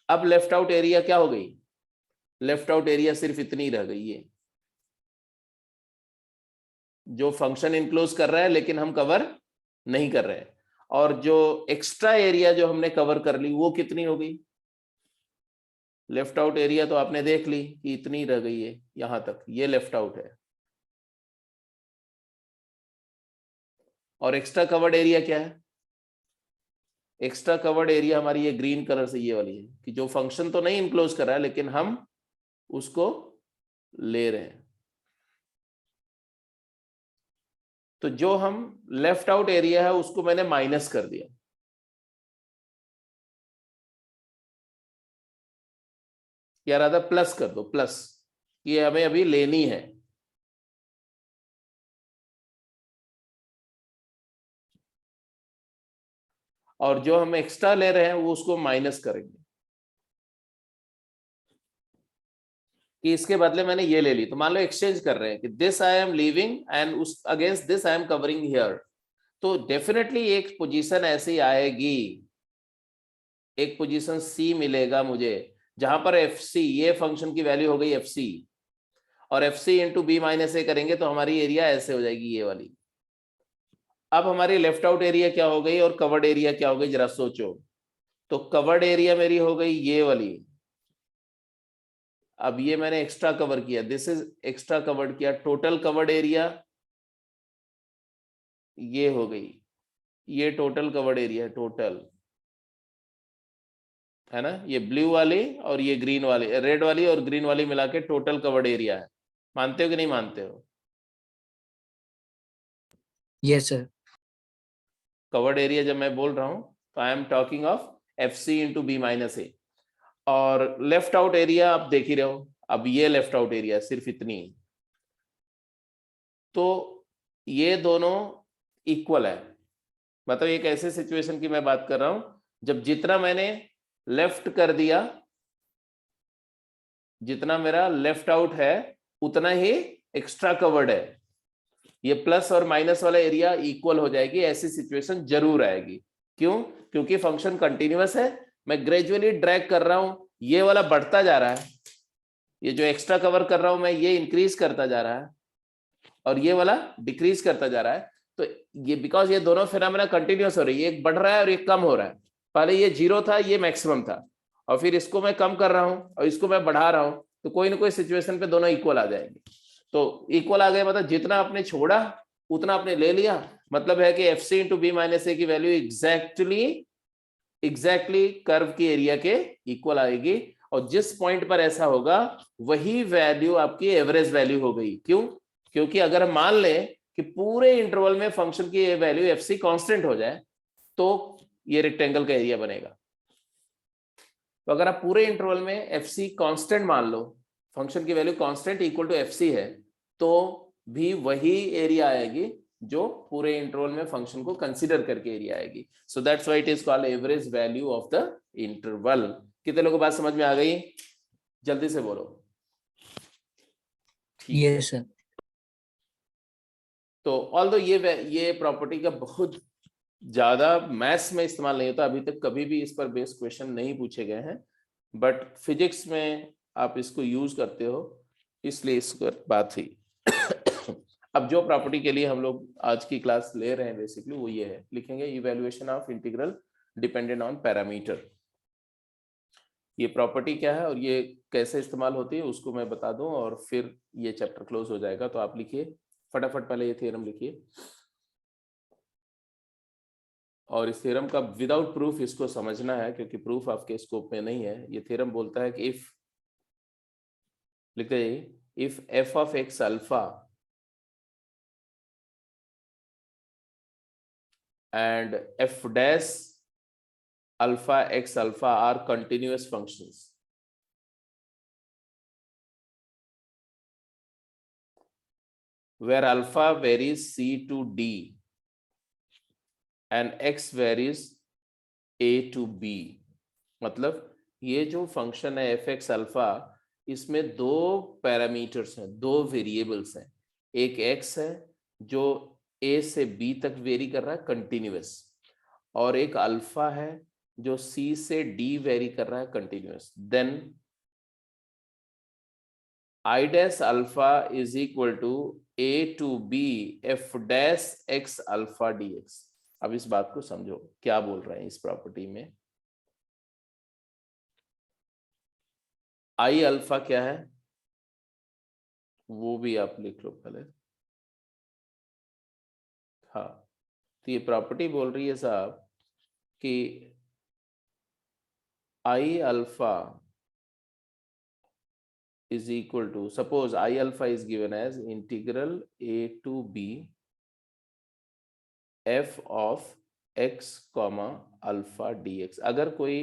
Speaker 1: अब लेफ्ट आउट एरिया क्या हो गई, लेफ्ट आउट एरिया सिर्फ इतनी रह गई है, जो फंक्शन इनक्लोज कर रहा है लेकिन हम कवर नहीं कर रहे हैं, और जो एक्स्ट्रा एरिया जो हमने कवर कर ली वो कितनी हो गई, लेफ्ट आउट एरिया तो आपने देख ली कि इतनी रह गई है, यहां तक ये लेफ्ट आउट है, और एक्स्ट्रा कवर्ड एरिया क्या है, एक्स्ट्रा कवर्ड एरिया हमारी ये ग्रीन कलर से ये वाली है, कि जो फंक्शन तो नहीं इनक्लोज कर रहा है लेकिन हम उसको ले रहे हैं। तो जो हम लेफ्ट आउट एरिया है उसको मैंने माइनस कर दिया, या राधा प्लस कर दो, प्लस, ये हमें अभी लेनी है। और जो हम एक्स्ट्रा ले रहे हैं वो उसको माइनस करेंगे, कि इसके बदले मैंने ये ले ली, तो मान लो एक्सचेंज कर रहे हैं कि this I am leaving and उस against this I am covering here, तो डेफिनेटली एक पोजीशन ऐसी आएगी, एक पोजीशन सी मिलेगा मुझे, जहां पर एफ सी, ये फंक्शन की वैल्यू हो गई एफ सी, और F C into B minus A करेंगे तो हमारी एरिया ऐसे हो जाएगी, ये वाली। अब हमारी लेफ्ट आउट एरिया क्या हो गई और कवर्ड एरिया क्या हो गई, जरा सोचो। तो कवर्ड एरिया मेरी हो गई ये वाली, अब ये मैंने एक्स्ट्रा कवर किया, दिस इज एक्स्ट्रा कवर्ड किया, टोटल कवर्ड एरिया ये हो गई, ये टोटल कवर्ड एरिया है, टोटल, है ना, ये ब्लू वाली और ये ग्रीन वाली, रेड वाली और ग्रीन वाली मिला के टोटल कवर्ड एरिया है। मानते हो कि नहीं मानते हो?
Speaker 2: Yes sir.
Speaker 1: कवर्ड एरिया जब मैं बोल रहा हूं तो I am talking of F C into B minus A, और लेफ्ट आउट एरिया आप देख ही रहे हो, अब ये लेफ्ट आउट एरिया सिर्फ इतनी, तो ये दोनों इक्वल है। मतलब एक ऐसे सिचुएशन की मैं बात कर रहा हूं जब जितना मैंने लेफ्ट कर दिया, जितना मेरा लेफ्ट आउट है उतना ही एक्स्ट्रा कवर्ड है, ये प्लस और माइनस वाला एरिया इक्वल हो जाएगी, ऐसी सिचुएशन जरूर आएगी। क्यों? क्योंकि फंक्शन कंटिन्यूअस है, मैं ग्रेजुअली ड्रैग कर रहा हूं, ये वाला बढ़ता जा रहा है, ये जो एक्स्ट्रा कवर कर रहा हूं मैं ये इंक्रीज करता जा रहा है और ये वाला डिक्रीज करता जा रहा है। तो ये बिकॉज ये दोनों फिनोमेना कंटिन्यूअस हो रही है, एक बढ़ रहा है और एक कम हो रहा है। पहले ये 0 था, ये मैक्सिमम था, और फिर इसको मैं कम कर रहा हूं और इसको मैं बढ़ा रहा हूं, तो कोई ना कोई सिचुएशन पे दोनों इक्वल आ जाएंगे। तो इक्वल आ गए मतलब जितना आपने छोड़ा उतना आपने ले लिया, मतलब है कि F C into B minus A की वैल्यू एग्जैक्टली कर्व की एरिया के इक्वल आएगी, और जिस पॉइंट पर ऐसा होगा वही वैल्यू आपकी एवरेज वैल्यू हो गई। क्यों? क्योंकि अगर हम मान लें कि पूरे इंटरवल में फंक्शन की वैल्यू एफ सी कांस्टेंट हो जाए तो ये रेक्टेंगल का एरिया बनेगा। तो अगर आप पूरे इंटरवल में एफ सी कांस्टेंट मान लो, फंक्शन की value constant equal to f c है, तो भी वही एरिया आएगी जो पूरे इंटरवल में फंक्शन को कंसीडर करके एरिया आएगी। So that's why it is called average value of the interval. कितने लोगों को बात समझ में आ गई? जल्दी से बोलो। ठीक है।
Speaker 2: Yes, sir.
Speaker 1: तो ऑल्दो ये प्रॉपर्टी का बहुत ज्यादा मैथ्स में इस्तेमाल नहीं होता, अभी तक कभी भी इस पर बेस्ड क्वेश्चन नहीं पूछे गए हैं, बट फिजिक्स में आप इसको यूज करते हो, इसलिए इस पर बात हुई। अब जो प्रॉपर्टी के लिए हम लोग आज की क्लास ले रहे हैं बेसिकली वो ये है, लिखेंगे evaluation of integral dependent on parameter. ये प्रॉपर्टी क्या है और ये कैसे इस्तेमाल होती है उसको मैं बता दूं और फिर ये चैप्टर क्लोज हो जाएगा। तो आप लिखिए फटाफट, पहले ये थ्योरम लिखिए, और इस थ्योरम का विदाउट प्रूफ इसको समझना है क्योंकि प्रूफ आपके स्कोप में नहीं है। ये थ्योरम बोलता है कि इफ, लिखते हैं, if F of x alpha and f dash alpha x alpha are continuous functions, where alpha varies c to d and x varies a to b। मतलब ये जो फंक्शन है एफ एक्स अल्फा, इसमें दो पैरामीटर्स हैं, दो वेरिएबल्स हैं, एक x है जो a से b तक वेरी कर रहा है कंटिन्यूअस, और एक अल्फा है जो c से d वेरी कर रहा है continuous. Then i dash alpha is equal to a to b f dash x alpha dx। अब इस बात को समझो क्या बोल रहे हैं इस प्रॉपर्टी में। आई अल्फा क्या है वो भी आप लिख लो पहले। हाँ, तो ये प्रॉपर्टी बोल रही है साहब कि आई alpha is equal to, suppose I alpha is given as integral a to b f of x comma alpha dx। अगर कोई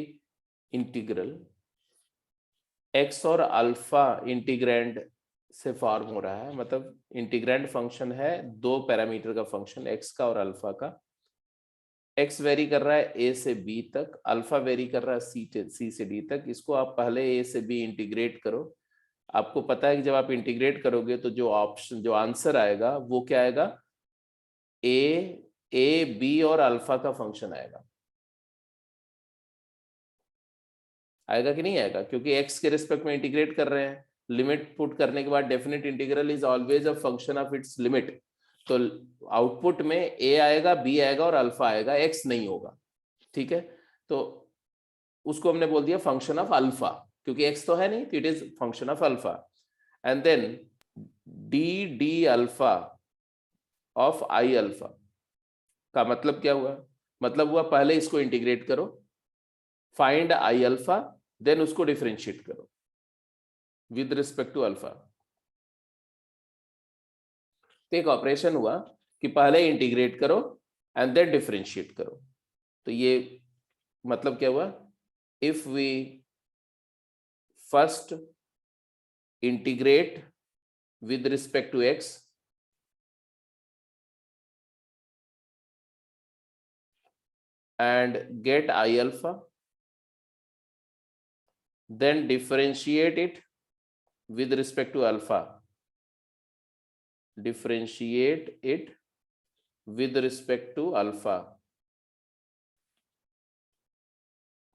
Speaker 1: इंटीग्रल x और अल्फा इंटीग्रैंड से फॉर्म हो रहा है, मतलब इंटीग्रैंड फंक्शन है दो पैरामीटर का फंक्शन x का और अल्फा का, x वेरी कर रहा है a से b तक, अल्फा वेरी कर रहा है c से d तक। इसको आप पहले a से b इंटीग्रेट करो, आपको पता है कि जब आप इंटीग्रेट करोगे तो जो ऑप्शन, जो आंसर आएगा वो क्या आएगा, ए बी और अल्फा का फंक्शन आएगा। आएगा कि नहीं आएगा? क्योंकि एक्स के रिस्पेक्ट में इंटीग्रेट कर रहे हैं, लिमिट पुट करने के बाद definite integral is always a function of its limit. तो आउटपुट में ए आएगा, बी आएगा और अल्फा आएगा, एक्स नहीं होगा। ठीक है, तो उसको हमने बोल दिया फंक्शन ऑफ अल्फा, क्योंकि एक्स तो है नहीं, तो it is function of alpha. And then d D alpha of I alpha का मतलब क्या हुआ? मतलब हुआ पहले इसको इंटीग्रेट करो, फाइंड आई अल्फा, देन उसको डिफरेंशिएट करो विद रिस्पेक्ट टू अल्फा। तो एक ऑपरेशन हुआ कि पहले इंटीग्रेट करो एंड देन डिफरेंशिएट करो। तो ये मतलब क्या हुआ, if we first integrate with respect to x and get I alpha, then differentiate it with respect to alpha, differentiate it with respect to alpha,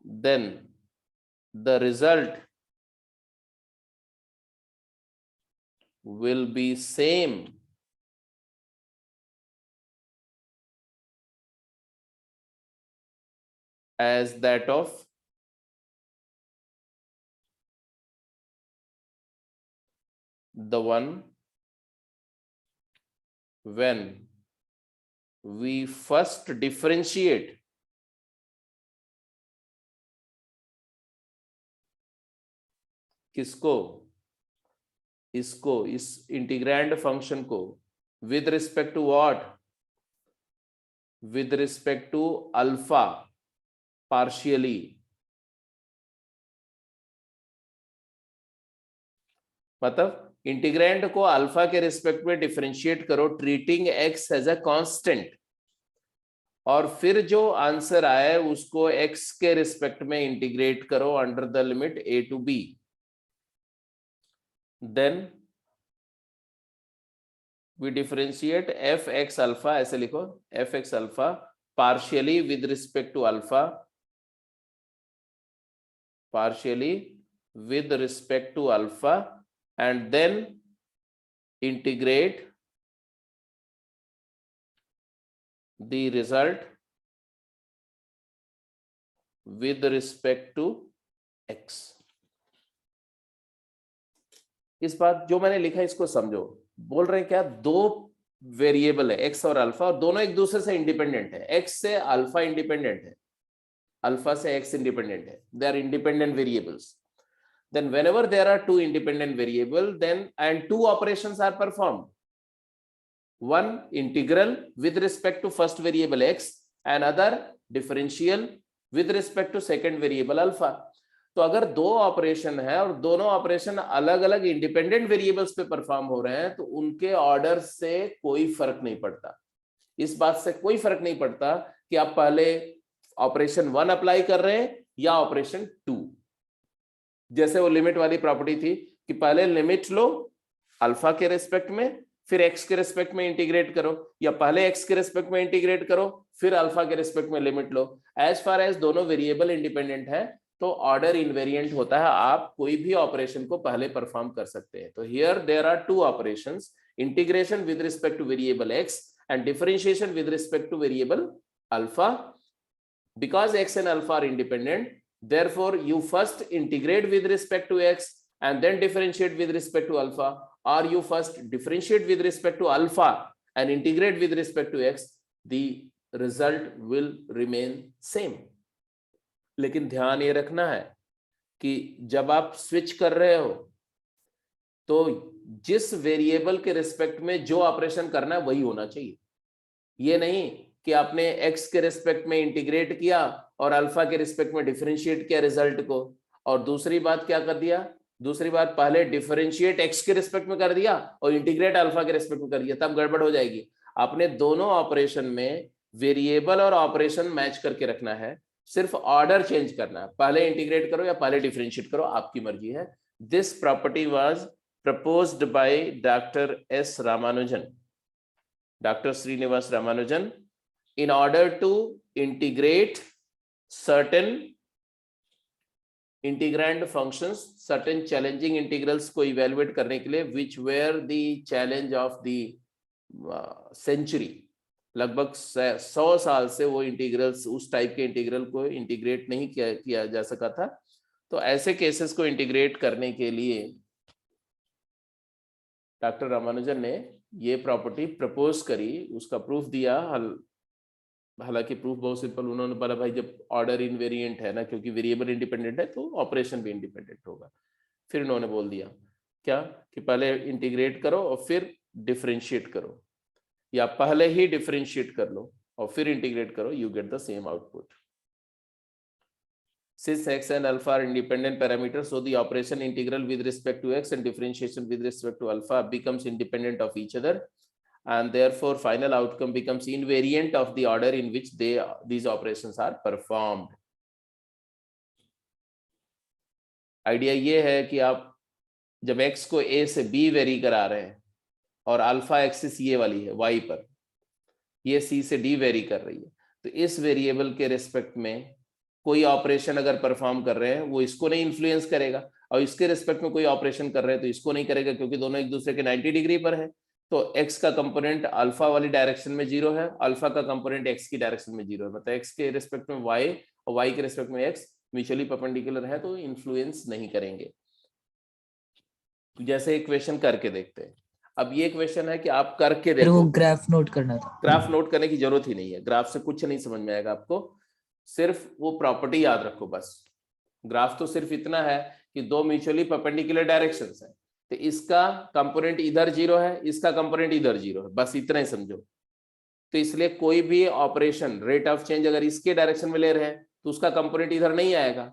Speaker 1: then the result will be same as that of the one when we first differentiate किसको, इसको, इस इंटीग्रैंड फंक्शन को with respect to what, with respect to alpha partially, मतलब इंटीग्रैंड को अल्फा के रिस्पेक्ट में डिफरेंशिएट करो treating x as a constant, और फिर जो आंसर आए उसको एक्स के रिस्पेक्ट में इंटीग्रेट करो under the limit a to b, then we differentiate f x alpha, ऐसे लिखो f x alpha partially with respect to alpha, partially with respect to alpha, and then integrate the result with respect to x. इस बात जो मैंने लिखा इसको समझो, बोल रहे हैं क्या, दो वेरिएबल है x और अल्फा और दोनों एक दूसरे से इंडिपेंडेंट है, x से अल्फा इंडिपेंडेंट है, अल्फा से x इंडिपेंडेंट है, they are independent variables. Then whenever there are two independent variable, then and two operations are performed, one integral with respect to first variable x and other differential with respect to second variable alpha. तो अगर दो ऑपरेशन है और दोनों ऑपरेशन अलग अलग इंडिपेंडेंट वेरिएबल्स पे परफॉर्म हो रहे हैं तो उनके ऑर्डर से कोई फर्क नहीं पड़ता, इस बात से कोई फर्क नहीं पड़ता कि आप पहले ऑपरेशन 1 अप्लाई कर रहे हैं या ऑपरेशन 2. जैसे वो लिमिट वाली प्रॉपर्टी थी कि पहले लिमिट लो अल्फा के रिस्पेक्ट में, फिर एक्स के रिस्पेक्ट में इंटीग्रेट करो, या पहले एक्स के रिस्पेक्ट में इंटीग्रेट करो फिर अल्फा के रिस्पेक्ट में लिमिट लो. एज फार एज दोनों वेरिएबल इंडिपेंडेंट है तो ऑर्डर इनवेरिएंट होता है, आप कोई भी ऑपरेशन को पहले परफॉर्म कर सकते हैं. तो here there are two operations, integration with respect to variable x and differentiation with respect to variable alpha. Because x and alpha are independent, therefore you first integrate with respect to x and then differentiate with respect to alpha, or you first differentiate with respect to alpha and integrate with respect to x, the result will remain same. लेकिन ध्यान ये रखना है कि जब आप स्विच कर रहे हो तो जिस वेरिएबल के रिस्पेक्ट में जो ऑपरेशन करना है वही होना चाहिए. ये नहीं कि आपने x के रिस्पेक्ट में इंटीग्रेट किया और अल्फा के रिस्पेक्ट में डिफरेंशिएट किया रिजल्ट को, और दूसरी बात क्या कर दिया, दूसरी बात पहले डिफरेंशिएट x के रिस्पेक्ट में कर दिया और इंटीग्रेट अल्फा के रिस्पेक्ट में कर दिया, तब गड़बड़ हो जाएगी. आपने दोनों ऑपरेशन में वेरिएबल और ऑपरेशन मैच करके रखना है, सिर्फ ऑर्डर चेंज करना है, पहले इंटीग्रेट करो या पहले डिफरेंशिएट करो, आपकी मर्जी है. This property was proposed by doctor S Ramanujan, doctor Srinivasa Ramanujan, in order to integrate certain integrand functions, certain challenging integrals को evaluate करने के लिए, which were the challenge of the century. लगभग 100 साल से वो इंटीग्रल्स, उस टाइप के इंटीग्रल को इंटीग्रेट नहीं किया जा सका था. तो ऐसे केसेस को इंटीग्रेट करने के लिए डॉक्टर रामानुजन ने ये प्रॉपर्टी प्रपोज करी, उसका प्रूफ दिया. हालांकि प्रूफ बहुत सिंपल, उन्होंने बोला भाई जब ऑर्डर इनवेरिएंट है ना, क्योंकि वेरिएबल इंडिपेंडेंट है तो ऑपरेशन भी इंडिपेंडेंट होगा. फिर उन्होंने बोल दिया क्या कि पहले इंटीग्रेट करो और फिर डिफरेंशिएट करो, या पहले ही डिफरेंशिएट कर लो और फिर इंटीग्रेट करो, you get the same output. Since x and alpha are independent parameters, so the operation integral with respect to x and differentiation with respect to alpha becomes independent of each other, and therefore final outcome becomes invariant of the order in which these operations are performed. Idea ये है कि आप जब x को a से b वेरी करा रहे हैं और अल्फा एक्सिस ये वाली है y पर, ये c से d वेरी कर रही है, तो इस वेरिएबल के रिस्पेक्ट में कोई ऑपरेशन अगर परफॉर्म कर रहे हैं वो इसको नहीं इन्फ्लुएंस करेगा, और इसके रिस्पेक्ट में कोई ऑपरेशन कर रहे हैं तो इसको नहीं करेगा, क्योंकि दोनों एक दूसरे के 90 डिग्री पर है। तो x का कंपोनेंट अल्फा वाली डायरेक्शन में 0 है, अल्फा का कंपोनेंट x की डायरेक्शन में 0 है, मतलब x के रिस्पेक्ट में y और y के रिस्पेक्ट में x म्यूचुअली परपेंडिकुलर है, तो इन्फ्लुएंस नहीं करेंगे। जैसे इक्वेशन करके देखते हैं। अब ये क्वेश्चन है कि आप करके
Speaker 2: फिर वो
Speaker 1: देखो,
Speaker 2: ग्राफ नोट करना था।
Speaker 1: ग्राफ नोट करने की जरूरत ही नहीं है, ग्राफ से कुछ नहीं समझ में आएगा आपको, सिर्फ वो प्रॉपर्टी याद रखो बस। ग्राफ तो सिर्फ इतना है कि दो म्यूचुअली परपेंडिकुलर डायरेक्शंस है, तो इसका कंपोनेंट इधर 0 है, इसका कंपोनेंट इधर 0 है, बस इतना ही समझो। तो इसलिए कोई भी ऑपरेशन रेट ऑफ चेंज अगर इसके डायरेक्शन में ले रहे हैं तो उसका कंपोनेंट इधर नहीं आएगा,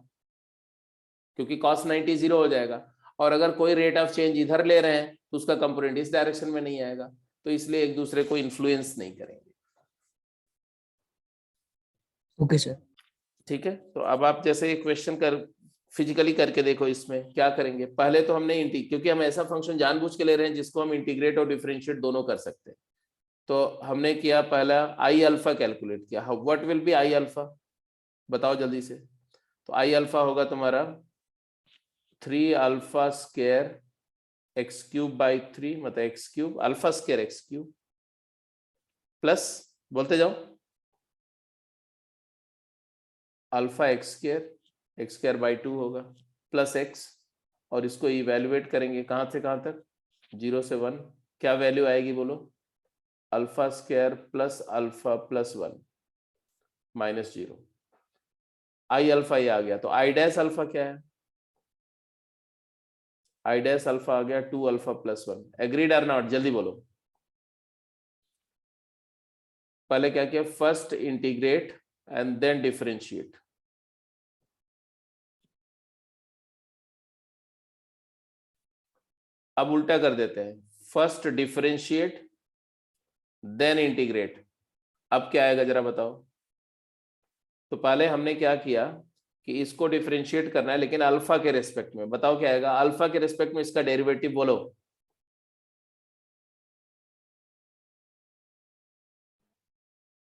Speaker 1: क्योंकि cos 90 0 हो जाएगा, और अगर कोई रेट ऑफ चेंज इधर ले रहे हैं तो उसका कंपोनेंट इस डायरेक्शन में नहीं आएगा, तो इसलिए एक दूसरे को इन्फ्लुएंस नहीं करेंगे।
Speaker 2: Okay sir.
Speaker 1: ठीक है, तो अब आप जैसे एक क्वेश्चन कर फिजिकली करके देखो, इसमें क्या करेंगे, पहले तो हमने क्योंकि हम ऐसा फंक्शन जानबूझ के ले रहे हैं जिसको हम इंटीग्रेट और डिफरेंशिएट दोनों कर सकते हैं, तो हमने किया पहला आई अल्फा कैलकुलेट किया। What will be I alpha, बताओ जल्दी से। तो आई अल्फा होगा तुम्हारा 3 alpha square x cube by 3, मतलब x cube alpha square x cube plus, बोलते जाओ, अल्फा एक्स स्क्वायर बाई 2 होगा प्लस एक्स, और इसको इवेल्युएट करेंगे कहां से कहां तक, 0 से 1, क्या वैल्यू आएगी बोलो, alpha square plus alpha plus 1 minus 0। I alpha ये आ गया, तो आई डैश अल्फा क्या है, आई डैश अल्फा आ गया 2 alpha plus 1। Agreed or not, जल्दी बोलो। पहले क्या किया, first integrate and then differentiate. अब उल्टा कर देते हैं, फर्स्ट डिफरेंशिएट देन इंटीग्रेट। अब क्या आएगा जरा बताओ। तो पहले हमने क्या किया कि इसको डिफरेंशिएट करना है, लेकिन अल्फा के रेस्पेक्ट में, बताओ क्या आएगा अल्फा के रेस्पेक्ट में, इसका डेरिवेटिव बोलो।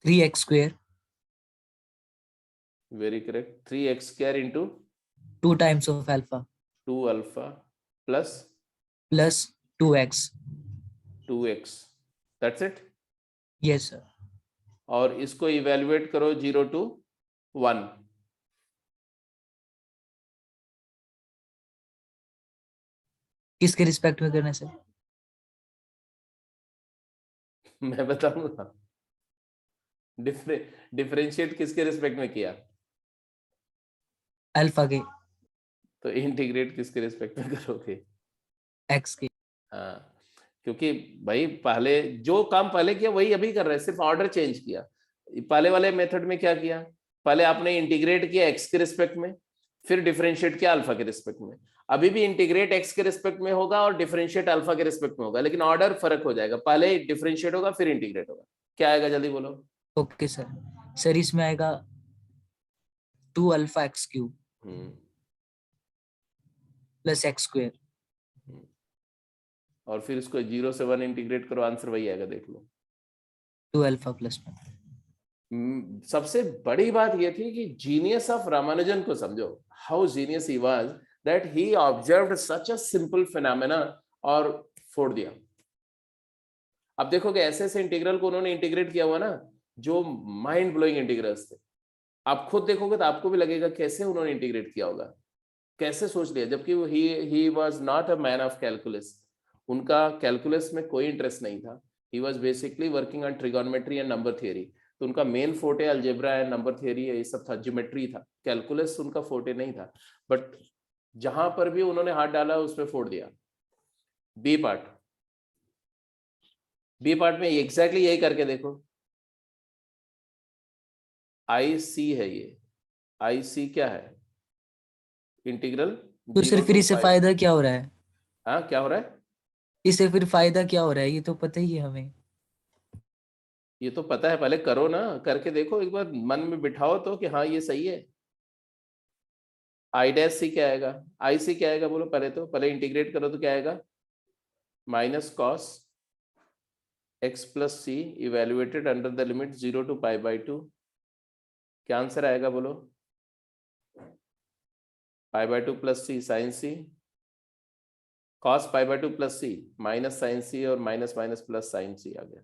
Speaker 2: Three x square
Speaker 1: very correct, 3x square into
Speaker 2: 2 times of alpha
Speaker 1: 2 alpha plus
Speaker 2: plus 2x।
Speaker 1: 2x, that's it.
Speaker 2: Yes sir.
Speaker 1: और इसको इवेल्युएट करो 0 to 1।
Speaker 2: किसके रिस्पेक्ट में करना है सर?
Speaker 1: मैं बताऊंगा, डिफरेंशिएट किसके रिस्पेक्ट में किया,
Speaker 2: अल्फा के,
Speaker 1: तो इंटीग्रेट किसके रिस्पेक्ट में करोगे,
Speaker 2: एक्स के।
Speaker 1: हाँ, क्योंकि भाई पहले जो काम पहले किया वही अभी कर रहे हैं, सिर्फ ऑर्डर चेंज किया। पहले वाले मेथड में क्या किया, पहले आपने इंटीग्रेट किया एक्स के रिस्पेक्ट में, फिर डिफरेंशिएट किया अल्फा के रिस्पेक्ट में। अभी भी इंटीग्रेट एक्स के रिस्पेक्ट में होगा और डिफरेंशिएट अल्फा के रिस्पेक्ट में होगा, लेकिन ऑर्डर फर्क हो जाएगा, पहले डिफरेंशिएट होगा फिर इंटीग्रेट होगा। क्या आएगा जल्दी बोलो।
Speaker 2: Okay sir. सर इसमें आएगा 2 अल्फा एक्स क्यूब
Speaker 1: हम्म,
Speaker 2: प्लस एक्स स्क्वायर।
Speaker 1: और फिर इसको 0 से 1 इंटीग्रेट करो, आंसर वही आएगा, देख लो।
Speaker 2: 2 अल्फा प्लस 1।
Speaker 1: सबसे बड़ी बात यह थी कि जीनियस ऑफ रामानुजन को समझो, how genius he was that he observed such a simple phenomena और फोड़ दिया। अब देखोगे ऐसे ऐसे इंटीग्रल को उन्होंने इंटीग्रेट किया हुआ ना, जो माइंड ब्लोइंग इंटीग्रल्स थे। आप खुद देखोगे तो आपको भी लगेगा कैसे उन्होंने इंटीग्रेट किया होगा, कैसे सोच लिया, जबकि वो he was not a man of calculus. उनका कैलकुलस में कोई इंटरेस्ट नहीं था, he was basically working on trigonometry and number theory. तो उनका मेन फोटे अलजेब्रा एंड नंबर थियरी ये सब था, ज्योमेट्री था, कैलकुलस उनका फोटे नहीं था। बट जहां पर भी उन्होंने हाथ डाला उसमें फोड़ दिया। बी पार्ट, बी पार्ट में एग्जैक्टली यही करके देखो। आई सी है ये, आई सी क्या है, इंटीग्रल
Speaker 2: तो
Speaker 1: 0
Speaker 2: सर फिर
Speaker 1: to
Speaker 2: इससे
Speaker 1: 5।
Speaker 2: फायदा क्या हो रहा है?
Speaker 1: हाँ क्या हो रहा है,
Speaker 2: इससे फिर फायदा क्या हो रहा है, ये तो पता ही है हमें।
Speaker 1: ये तो पता है, पहले करो ना, करके देखो एक बार, मन में बिठाओ तो कि हाँ ये सही है। आई डैश सी क्या आएगा, आई सी क्या आएगा बोलो, पहले तो पहले इंटीग्रेट करो तो क्या आएगा, minus cos X plus C evaluated under the limit 0 to π/2। क्या आंसर आएगा बोलो, pi by 2 plus C sine C, cos pi by 2 plus C minus sine C, और minus minus plus sine C आ गया,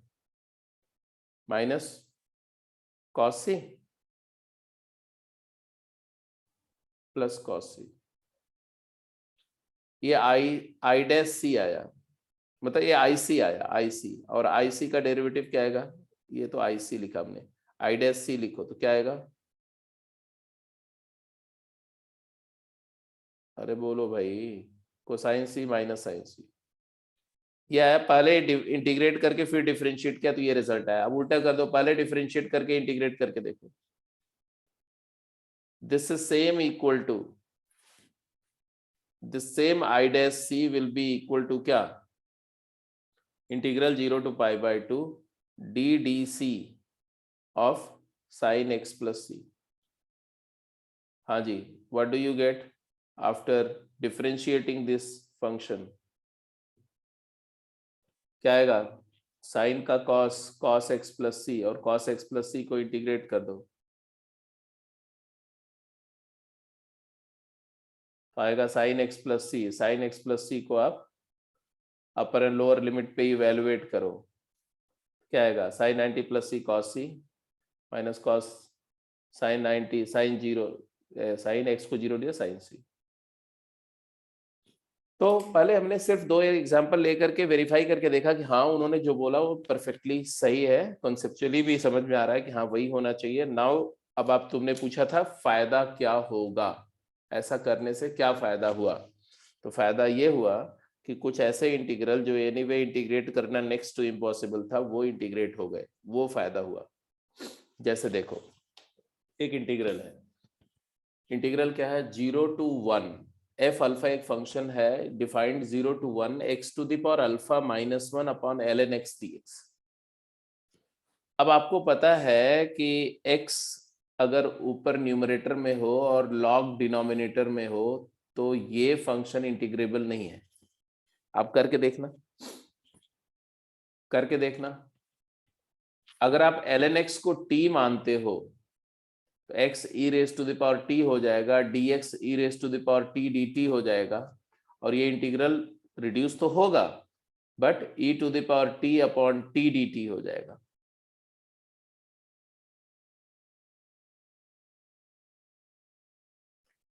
Speaker 1: minus cos C plus cos C. ये आई डैश सी आया, मतलब ये आई सी आया, आई सी, और आई सी का डेरिवेटिव क्या आएगा, ये तो आई सी लिखा हमने, आई डैश सी लिखो तो क्या आएगा, अरे बोलो भाई, कोसाइन सी माइनस साइन सी। ये आया, पहले इंटीग्रेट करके फिर डिफरेंशिएट किया तो ये रिजल्ट आया। अब उल्टा कर दो, पहले डिफरेंशिएट करके इंटीग्रेट करके देखो, this is same equal to, this same I dash C will be equal to क्या, integral 0 to pi by 2 D D C of sine X plus C. हाँ जी, what do you get after differentiating this function, क्या आएगा, साइन का cos, cos X plus C, और कॉस एक्स प्लस सी को इंटीग्रेट कर दो, आएगा sine X plus C. Sine X plus C को आप अपर एंड लोअर लिमिट पे इवेलुएट करो, क्या आएगा, sine 90 plus C cos C minus cos sine 90 sine 0, sine X को 0 दिया साइन सी। तो पहले हमने सिर्फ 2 एग्जांपल लेकर के वेरीफाई करके देखा कि हाँ उन्होंने जो बोला वो परफेक्टली सही है, कॉन्सेप्चुअली भी समझ में आ रहा है कि हाँ वही होना चाहिए। नाउ अब आप, तुमने पूछा था फायदा क्या होगा, ऐसा करने से क्या फायदा हुआ, तो फायदा ये हुआ कि कुछ ऐसे इंटीग्रल जो एनीवे इंटीग्रेट करना नेक्स्ट टू इम्पॉसिबल था वो इंटीग्रेट हो गए, वो फायदा हुआ। जैसे देखो, एक इंटीग्रल है, इंटीग्रल क्या है, 0 to 1 एफ अल्फा एक फंक्शन है, defined 0 to 1 x to the power alpha minus 1 upon ln x dx। अब आपको पता है कि x अगर ऊपर न्यूमरेटर में हो और log डिनोमिनेटर में हो तो ये फंक्शन इंटीग्रेबल नहीं है। आप करके देखना, करके देखना, अगर आप ln x को t मानते हो तो x e raised to the power t हो जाएगा, dx e raised to the power t dt हो जाएगा, और ये इंटीग्रल रिड्यूस तो होगा but e to the power t upon t dt हो जाएगा।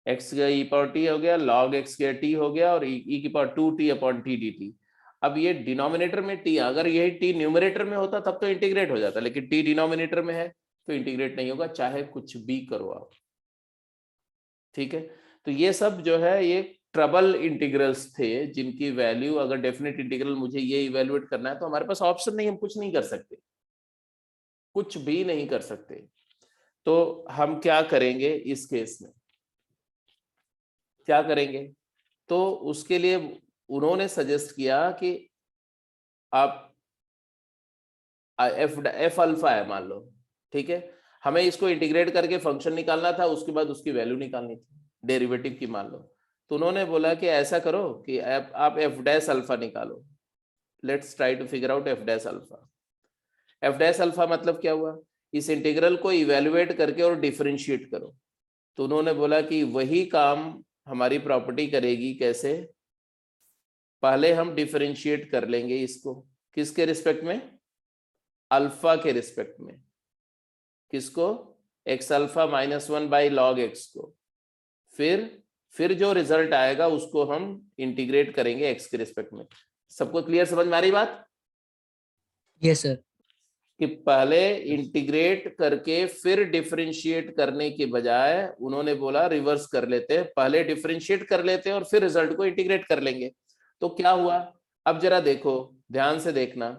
Speaker 1: x का e पावर t हो गया, log x का t हो गया, और e की power 2t upon t dt। अब ये डिनोमिनेटर में t, अगर यही t न्यूमरेटर में होता तब तो इंटीग्रेट हो जाता, लेकिन t डिनोमिनेटर में है तो इंटीग्रेट नहीं होगा, चाहे कुछ भी करो आप, ठीक है। तो ये सब जो है ये ट्रबल इंटीग्रल्स थे जिनकी वैल्यू, अगर डेफिनेट इंटीग्रल मुझे ये इवेलुएट करना है तो हमारे पास ऑप्शन नहीं, हम कुछ नहीं कर सकते, कुछ भी नहीं कर सकते। तो हम क्या करेंगे इस केस में, क्या करेंगे, तो उसके लिए उन्होंने सजेस्ट किया कि आप एफ अल्फा है मान लो, ठीक है, हमें इसको इंटीग्रेट करके फंक्शन निकालना था, उसके बाद उसकी वैल्यू निकालनी थी डेरिवेटिव की मान लो। तो उन्होंने बोला कि ऐसा करो कि आप एफ डैश अल्फा निकालो, let's try to figure out f dash alpha. F dash alpha मतलब क्या हुआ, इस इंटीग्रल को इवेलुएट करके और डिफरेंशिएट करो। तो उन्होंने बोला कि वही काम हमारी प्रॉपर्टी करेगी, कैसे, पहले हम डिफरेंशिएट कर लेंगे इसको, किसके रिस्पेक्ट में, अल्फा के रिस्पेक्ट में, किसको, x alpha minus 1 by log x को, फिर जो रिजल्ट आएगा उसको हम इंटीग्रेट करेंगे एक्स के रिस्पेक्ट में। सबको क्लियर, समझ में आ रही बात?
Speaker 2: Yes sir.
Speaker 1: कि पहले इंटीग्रेट करके फिर डिफरेंशिएट करने के बजाय उन्होंने बोला रिवर्स कर लेते हैं, पहले डिफरेंशिएट कर लेते हैं और फिर रिजल्ट को इंटीग्रेट कर लेंगे। तो क्या हुआ, अब जरा देखो, ध्यान से देखना,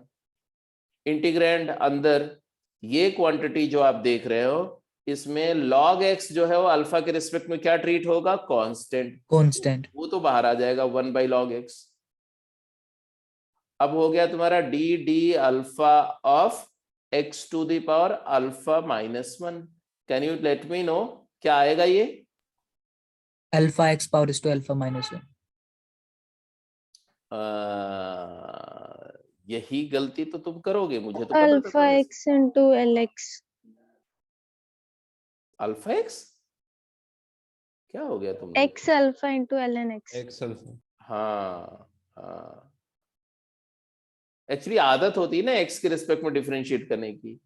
Speaker 1: इंटीग्रैंड अंदर ये क्वांटिटी जो आप देख रहे हो इसमें log x जो है वो अल्फा के रिस्पेक्ट में क्या ट्रीट होगा, कांस्टेंट,
Speaker 2: कांस्टेंट।
Speaker 1: वो तो बाहर आ जाएगा 1 बाई log x। अब हो गया तुम्हारा d D alpha of x to the power alpha minus 1। Can you let me know क्या आएगा ये,
Speaker 2: alpha x power is to alpha minus 1।
Speaker 1: यही गलती तो तुम करोगे, मुझे तो पता था
Speaker 3: अल्फा
Speaker 1: पहले से।
Speaker 3: X into L x.
Speaker 1: Alpha x क्या हो गया तुमने?
Speaker 3: x alpha into ln x।
Speaker 4: x alpha.
Speaker 1: हाँ हाँ, एक्चुअली आदत होती है ना x के रिस्पेक्ट में डिफरेंशिएट करने की।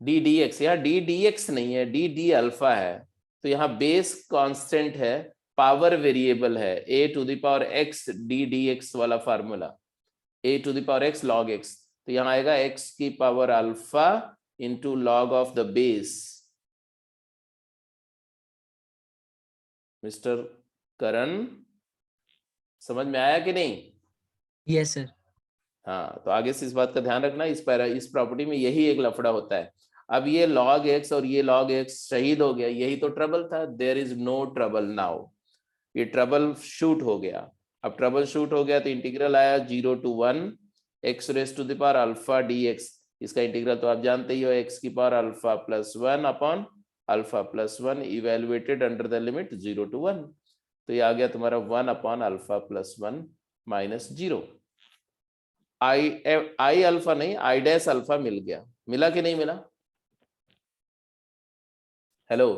Speaker 1: डी डी एक्स, यहाँ डी डी एक्स नहीं है, डी डी अल्फा है। तो यहाँ बेस कांस्टेंट है, पावर वेरिएबल है, a to the power x D D X वाला formula, a to the power x log x। तो यहाँ आएगा x की power alpha into log of the base. Mister Karan, समझ में आया कि नहीं?
Speaker 2: Yes sir.
Speaker 1: हाँ, तो आगे से इस बात का ध्यान रखना, इस प्रॉपर्टी में यही एक लफड़ा होता है। अब ये log x और ये log x शहीद हो गया, यही तो ट्रबल था। There is no trouble now, ये ट्रबल शूट हो गया। अब ट्रबल शूट हो गया तो इंटीग्रल आया 0 to 1 x raise to the power alpha dx। इसका इंटीग्रल तो आप जानते ही हो, x की power alpha plus 1 upon alpha plus 1 evaluated under the limit 0 to 1। तो ये आ गया तुम्हारा 1 upon alpha plus 1 minus 0। I alpha नहीं, आई डैश अल्फा मिल गया। मिला कि नहीं मिला? हेलो,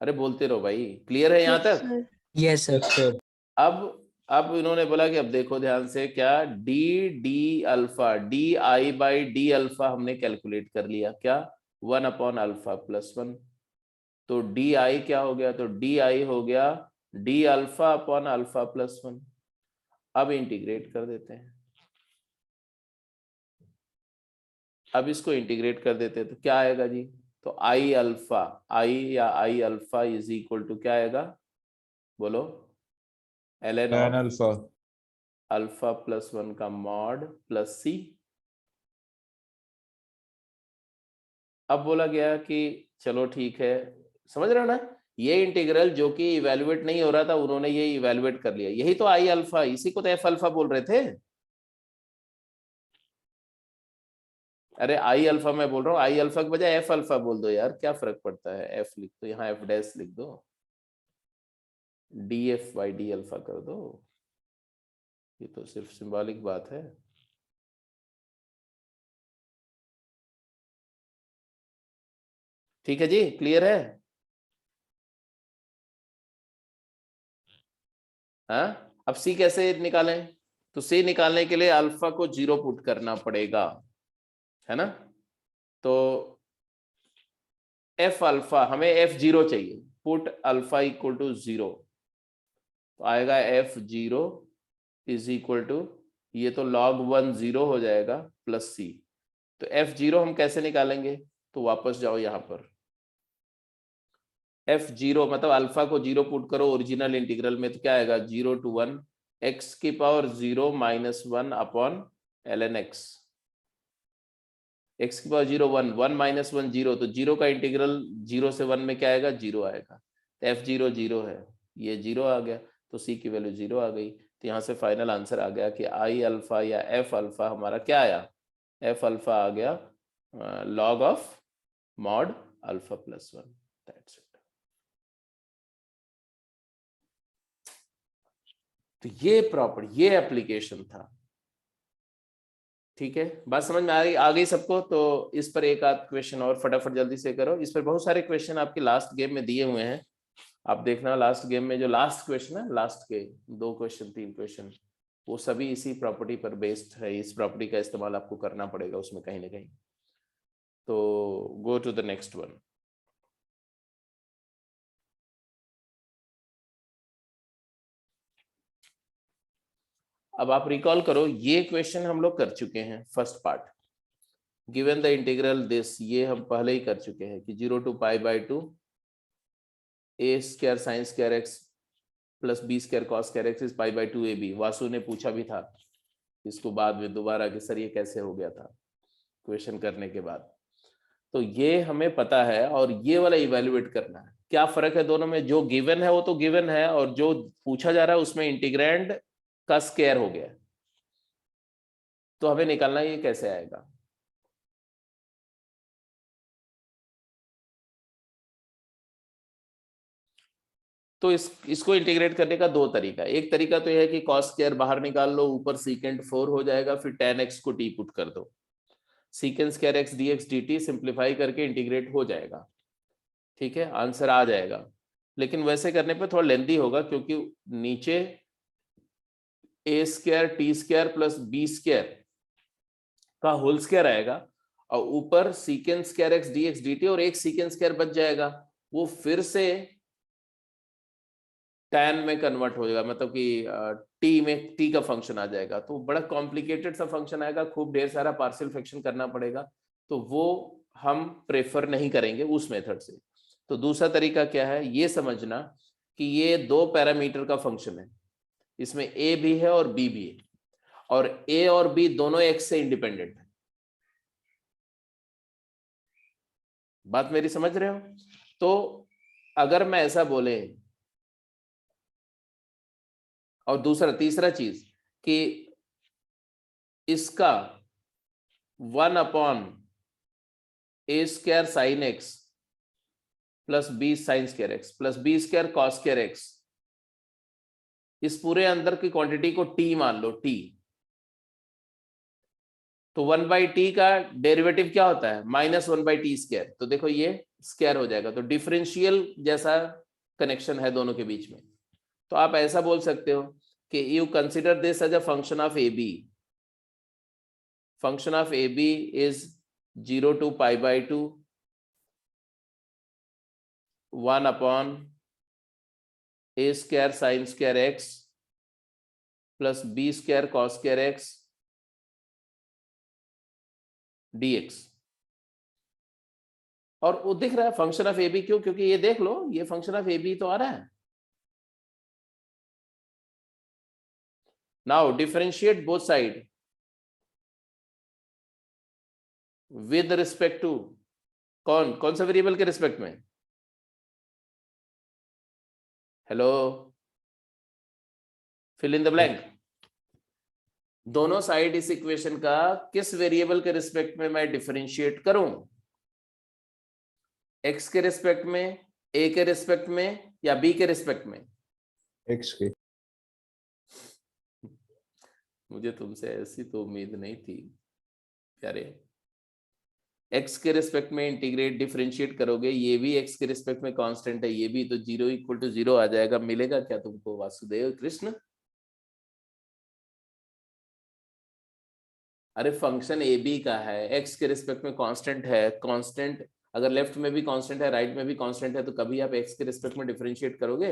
Speaker 1: अरे बोलते रहो भाई। क्लियर है यहाँ तक?
Speaker 2: Yes sir.
Speaker 1: अब इन्होंने बोला कि अब देखो ध्यान से, क्या D D alpha, D I by D alpha हमने कैलकुलेट कर लिया, क्या 1 अपॉन अल्फा प्लस 1। तो डी आई क्या हो गया? तो डी आई हो गया D alpha upon alpha plus 1। अब इंटीग्रेट कर देते हैं, अब इसको इंटीग्रेट कर देते हैं तो क्या आएगा जी? तो आई अल्फा, आई या I alpha is equal to क्या आएगा? बोलो। ln
Speaker 4: अल्फा
Speaker 1: अल्फा प्लस 1 का मॉड प्लस सी। अब बोला गया कि चलो ठीक है, समझ रहे हो ना, ये इंटीग्रल जो कि इवेल्युएट नहीं हो रहा था, उन्होंने ये इवेल्युएट कर लिया। यही तो आई अल्फा, इसी को तो एफ अल्फा बोल रहे थे। अरे आई अल्फा मैं बोल रहा हूँ, आई अल्फा के बजाय एफ अल्फा बोल दो यार, क्या फर्क पड़ता है? एफ लिख दो, यहाँ एफ डैश लिख दो, D F by D alpha कर दो। ये तो सिर्फ सिंबॉलिक बात है। ठीक है जी, क्लियर है? हाँ, अब सी कैसे निकालें? तो सी निकालने के लिए अल्फा को 0 पुट करना पड़ेगा, है ना। तो एफ अल्फा, हमें एफ 0 चाहिए, पुट अल्फा इक्वल टू 0। तो आएगा एफ 0 इज इक्वल टू, ये तो log 1 0 हो जाएगा प्लस सी। तो एफ 0 हम कैसे निकालेंगे? तो वापस जाओ यहाँ पर, एफ 0 मतलब अल्फा को 0 पुट करो ओरिजिनल इंटीग्रल में, तो क्या आएगा? 0 to 1 x की power 0 minus 1 upon ln x। x की पावर 0 1, 1 माइनस 1 0, तो 0 का इंटीग्रल 0 से 1 में क्या आएगा? 0 आएगा। तो एफ 0 0 है, ये 0 आ गया, तो सी की वैल्यू 0 आ गई। तो यहाँ से फाइनल आंसर आ गया कि आई अल्फा या एफ अल्फा हमारा क्या आया? एफ अल्फा आ गया log of mod alpha plus 1। That's it. तो ये प्रॉपर्टी, ये एप्लीकेशन था। ठीक है, बात समझ में आ गई सबको? तो इस पर एक आध क्वेश्चन और फटाफट जल्दी से करो। इस पर बहुत सारे क्वेश्चन आपके लास्ट गेम में दिए हुए हैं, आप देखना लास्ट गेम में जो लास्ट क्वेश्चन है, लास्ट के 2 क्वेश्चन 3 क्वेश्चन, वो सभी इसी प्रॉपर्टी पर बेस्ड है। इस प्रॉपर्टी का इस्तेमाल आपको करना पड़ेगा उसमें कहीं ना कहीं। तो go to the next one. अब आप रिकॉल करो, ये क्वेश्चन हम लोग कर चुके हैं first part, given the integral this, ये हम पहले ही कर चुके हैं कि 0 to π/2 a square sine square x plus b square cos square x is π/2 ab। Vasu ने पूछा भी था इसको बाद में दोबारा कि सर ये कैसे हो गया था क्वेश्चन करने के बाद। तो ये हमें पता है और ये वाला इवेल्युएट करना है। क्या फर्क है दोनों में? जो गिवन है वो तो गिवन है, और जो पूछा जा रहा है उसमें इंटीग्रैंड का स्क्वायर हो गया, तो हमें निकालना ये कैसे आएगा। तो इसको इंटीग्रेट करने का 2 तरीका। एक तरीका तो यह है कि कॉस स्क्वायर बाहर निकाल लो, ऊपर सीकेंट 4 हो जाएगा, फिर tan x को t पुट कर दो, secant square x dx dt simplify करके इंटीग्रेट हो जाएगा। ठीक है, आंसर आ जाएगा। लेकिन वैसे करने पे थोड़ा लेंथी होगा, क्योंकि नीचे A square T square plus B square का होल स्क्वायर आएगा, और ऊपर secant square X D X D T, और एक सीकेंड स्क्वायर बच जाएगा, वो फिर से tan में कन्वर्ट हो जाएगा, मतलब कि टी में टी का फंक्शन आ जाएगा, तो बड़ा कॉम्प्लिकेटेड सा फंक्शन आएगा, खूब ढेर सारा पार्शियल फ्रैक्शन करना पड़ेगा, तो वो हम प्रेफर नहीं करेंगे उस मेथड से। तो दूसरा तरीका क्या है, ये समझना कि ये 2 पैरामीटर का फंक्शन है, इसमें ए भी है और बी भी है, और ए और बी दोनों एक्स से इंडिपेंडेंट है। बात मेरी समझ रहे हो? तो अगर मैं ऐसा बोले, और दूसरा तीसरा चीज कि इसका 1 A square sine X plus B sine square X plus B square cos square X, इस पूरे अंदर की क्वांटिटी को टी मान लो, टी, तो 1/t का डेरिवेटिव क्या होता है, -1/t स्क्वायर, तो देखो ये स्क्वायर हो जाएगा, तो डिफरेंशियल जैसा कनेक्शन है दोनों के बीच में। तो आप ऐसा बोल सकते हो कि you consider this as a function of A B, function of A B is 0 to π/2 1 a square sine square X plus B square cos square X dx। और वो दिख रहा है फंक्शन ऑफ ए बी, क्यों? क्योंकि ये देख लो, ये फंक्शन ऑफ ए बी तो आ रहा है। Now differentiate both side with respect to कौन सा वेरिएबल के रिस्पेक्ट में? Hello, fill in the blank. दोनों साइड इस इक्वेशन का किस वेरिएबल के रिस्पेक्ट में मैं डिफरेंशिएट करूं? एक्स के रिस्पेक्ट में, ए के रिस्पेक्ट में, या बी के रिस्पेक्ट में?
Speaker 4: एक्स के।
Speaker 1: मुझे तुमसे ऐसी तो उम्मीद नहीं थी प्यारे। एक्स के रिस्पेक्ट में इंटीग्रेट डिफरेंशिएट करोगे, ये भी एक्स के रिस्पेक्ट में कांस्टेंट है, ये भी, तो 0 = 0 आ जाएगा। मिलेगा क्या तुमको वासुदेव कृष्ण? अरे फंक्शन ए बी का है, एक्स के रिस्पेक्ट में कांस्टेंट है, कांस्टेंट अगर लेफ्ट में भी कांस्टेंट है, राइट में भी कांस्टेंट है, तो कभी आप एक्स के रिस्पेक्ट में डिफरेंशिएट करोगे?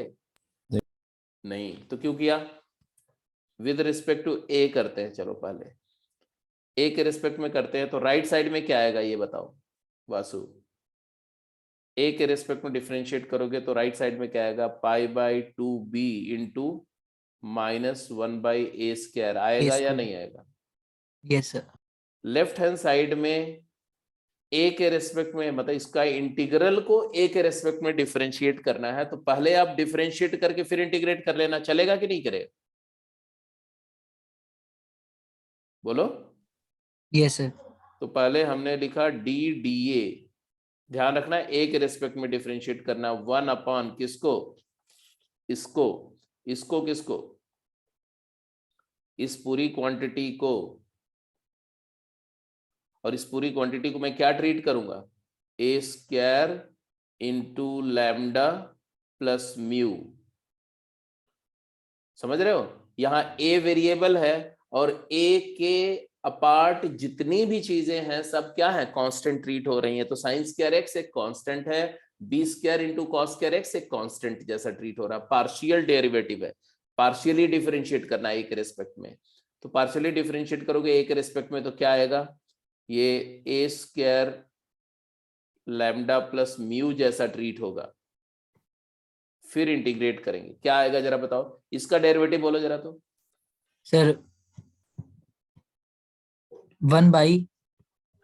Speaker 1: नहीं। तो क्यों किया? विद रिस्पेक्ट टू ए करते हैं। चलो पहले ए के रिस्पेक्ट में करते हैं, तो राइट साइड में क्या आएगा ये बताओ वासु? ए के रिस्पेक्ट में डिफरेंशिएट करोगे तो राइट साइड में क्या आएगा? π/2b इंटू -1/a² आएगा या नहीं आएगा?
Speaker 2: Yes sir.
Speaker 1: Left hand side में ए के रेस्पेक्ट में, मतलब इसका इंटीग्रल को ए के रेस्पेक्ट में डिफरेंशिएट करना है, तो पहले आप डिफरेंशिएट करके फिर इंटीग्रेट कर लेना, चलेगा कि नहीं करेगा? बोलो।
Speaker 2: Yes sir.
Speaker 1: तो पहले हमने लिखा डी ए, ध्यान रखना ए के रेस्पेक्ट में डिफरेंशिएट करना, 1 किसको? इसको, इसको किसको? इस पूरी क्वांटिटी को, और इस पूरी क्वांटिटी को मैं क्या ट्रीट करूंगा? a² into lambda plus mu. समझ रहे हो? यहां a वेरिएबल है, और a के अपार्ट जितनी भी चीजें हैं सब क्या है? कांस्टेंट ट्रीट हो रही हैं। तो साइन स्क्वायर एक्स एक कांस्टेंट है, b² into cos square x एक कांस्टेंट जैसा ट्रीट हो रहा है, पार्शियल डेरिवेटिव है, पार्शियली डिफरेंशिएट करना है a के रिस्पेक्ट में। तो पार्शियली डिफरेंशिएट करोगे a के रिस्पेक्ट में तो क्या आएगा? ये a² लैम्डा प्लस म्यू जैसा ट्रीट होगा, फिर इंटीग्रेट करेंगे, क्या आएगा जरा बताओ? इसका डेरिवेटिव बोलो जरा। तो
Speaker 2: सर 1/,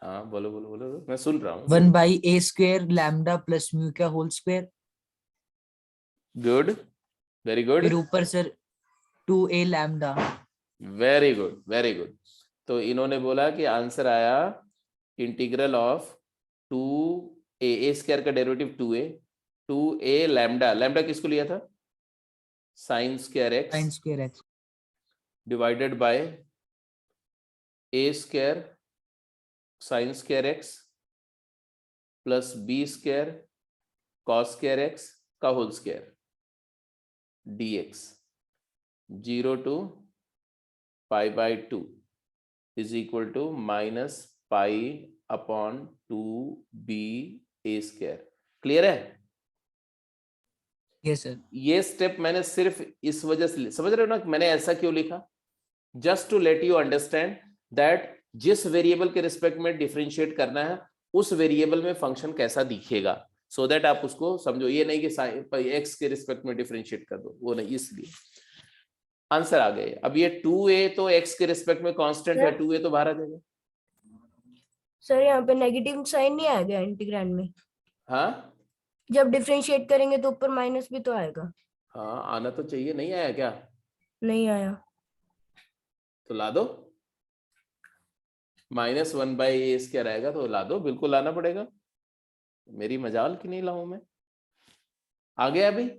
Speaker 1: हाँ बोलो बोलो बोलो, मैं सुन रहा हूँ।
Speaker 2: 1/a² लैम्डा प्लस म्यू का whole square.
Speaker 1: Good, very good,
Speaker 2: फिर ऊपर sir 2a lambda.
Speaker 1: Very good very good. तो इन्होंने बोला कि आंसर आया इंटीग्रल ऑफ 2a² का डेरिवेटिव 2a लैम्डा, लैम्डा किसको लिया था? Sine square
Speaker 2: sine
Speaker 1: x
Speaker 2: square x
Speaker 1: divided by a² sign square X plus b² cos square x का whole square dx 0 to pi by 2 is equal to minus pi upon 2b a square. Clear है?
Speaker 2: Yes sir.
Speaker 1: ये स्टेप मैंने सिर्फ इस वजह से, समझ रहे हो ना मैंने ऐसा क्यों लिखा? Just to let you understand that जिस वेरिएबल के रिस्पेक्ट में डिफरेंशिएट करना है उस वेरिएबल में फंक्शन कैसा दिखेगा, सो दैट आप उसको समझो। ये नहीं कि एक्स के रिस्पेक्ट में डिफरेंशिएट कर दो, वो नहीं। इसलिए आंसर आ गए। अब ये 2a तो x के रिस्पेक्ट में कांस्टेंट है, 2a तो बाहर आ जाएगा।
Speaker 4: सर यहाँ पे नेगेटिव साइन नहीं आएगा इंटीग्रैंड में?
Speaker 1: हाँ
Speaker 4: जब डिफरेंशिएट करेंगे तो ऊपर माइनस भी तो आएगा।
Speaker 1: हाँ आना तो चाहिए, नहीं आया क्या?
Speaker 4: नहीं आया।
Speaker 1: तो ला दो, -1/a क्या रहेगा, तो ला दो, बिल्कुल लाना पड़ेगा। मेरी मजाल की नहीं लाऊं मैं। आ गया अभी?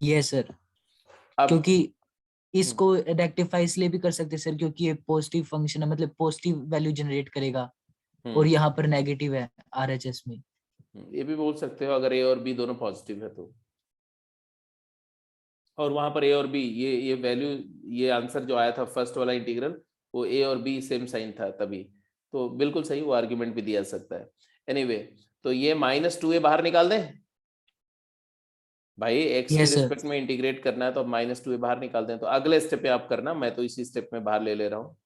Speaker 2: Yes sir.
Speaker 1: अब
Speaker 2: क्योंकि इसको रेक्टिफाई इसलिए भी कर सकते सर क्योंकि ये पॉजिटिव फंक्शन है, मतलब पॉजिटिव वैल्यू जनरेट करेगा और यहाँ पर नेगेटिव है RHS में।
Speaker 1: ये भी बोल सकते हो अगर a और b दोनों पॉजिटिव है तो, और वहां पर a और b ये वैल्यू, ये आंसर जो आया था फर्स्ट वाला इंटीग्रल, वो a और b सेम साइन था तभी, तो बिल्कुल सही, वो आर्ग्यूमेंट भी दिया सकता है। एनीवे तो ये -2a बाहर निकाल दें भाई, x के
Speaker 2: Yes, sir.
Speaker 1: रिस्पेक्ट में इंटीग्रेट करना है तो अब -2a बाहर निकाल दें। तो अगले स्टेप पे आप करना, मैं तो इसी स्टेप में बाहर ले रहा हूँ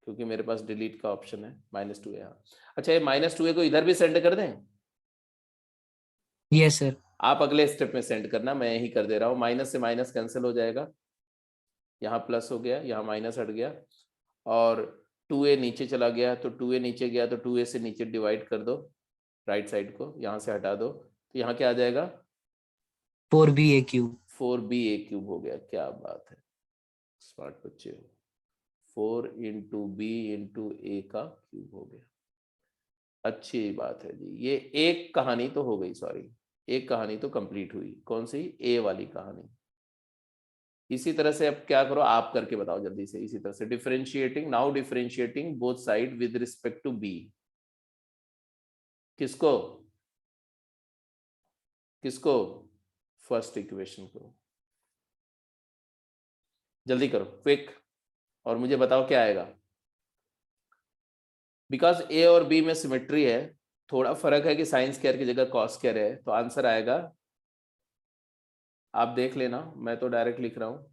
Speaker 1: क्योंकि मेरे पास डिलीट का ऑप्शन है। -2a, हाँ अच्छा, ये -2a को इधर भी सेंड कर दें?
Speaker 2: Yes sir.
Speaker 1: आप अगले स्टेप में सेंड करना, मैं यही कर दे रहा हूँ। माइनस से माइनस कैंसिल हो जाएगा, यहाँ प्लस हो गया, यहाँ माइनस हट गया, और 2a नीचे चला गया, तो 2a नीचे गया तो 2a से नीचे डिवाइड कर दो, राइट साइड को यहाँ से हटा दो, तो यहाँ क्या आ जाएगा?
Speaker 2: 4ba³
Speaker 1: 4ba³ हो गया। क्या बात है, स्मार्ट बच्चे हो। 4 × b × a का क्यूब हो गया। अच्छी बात है जी। ये एक कहानी तो हो गई, सॉरी एक कहानी तो कंप्लीट हुई। कौन सी? ए वाली कहानी। इसी तरह से अब क्या करो, आप करके बताओ जल्दी से। इसी तरह से differentiating, now differentiating both side with respect to B. किसको किसको? फर्स्ट इक्वेशन को। जल्दी करो, क्विक, और मुझे बताओ क्या आएगा। बिकॉज ए और बी में सिमेट्री है, थोड़ा फर्क है कि साइन स्क्वायर की जगह कॉस स्क्वायर है, तो आंसर आएगा, आप देख लेना, मैं तो डायरेक्ट लिख रहा हूं,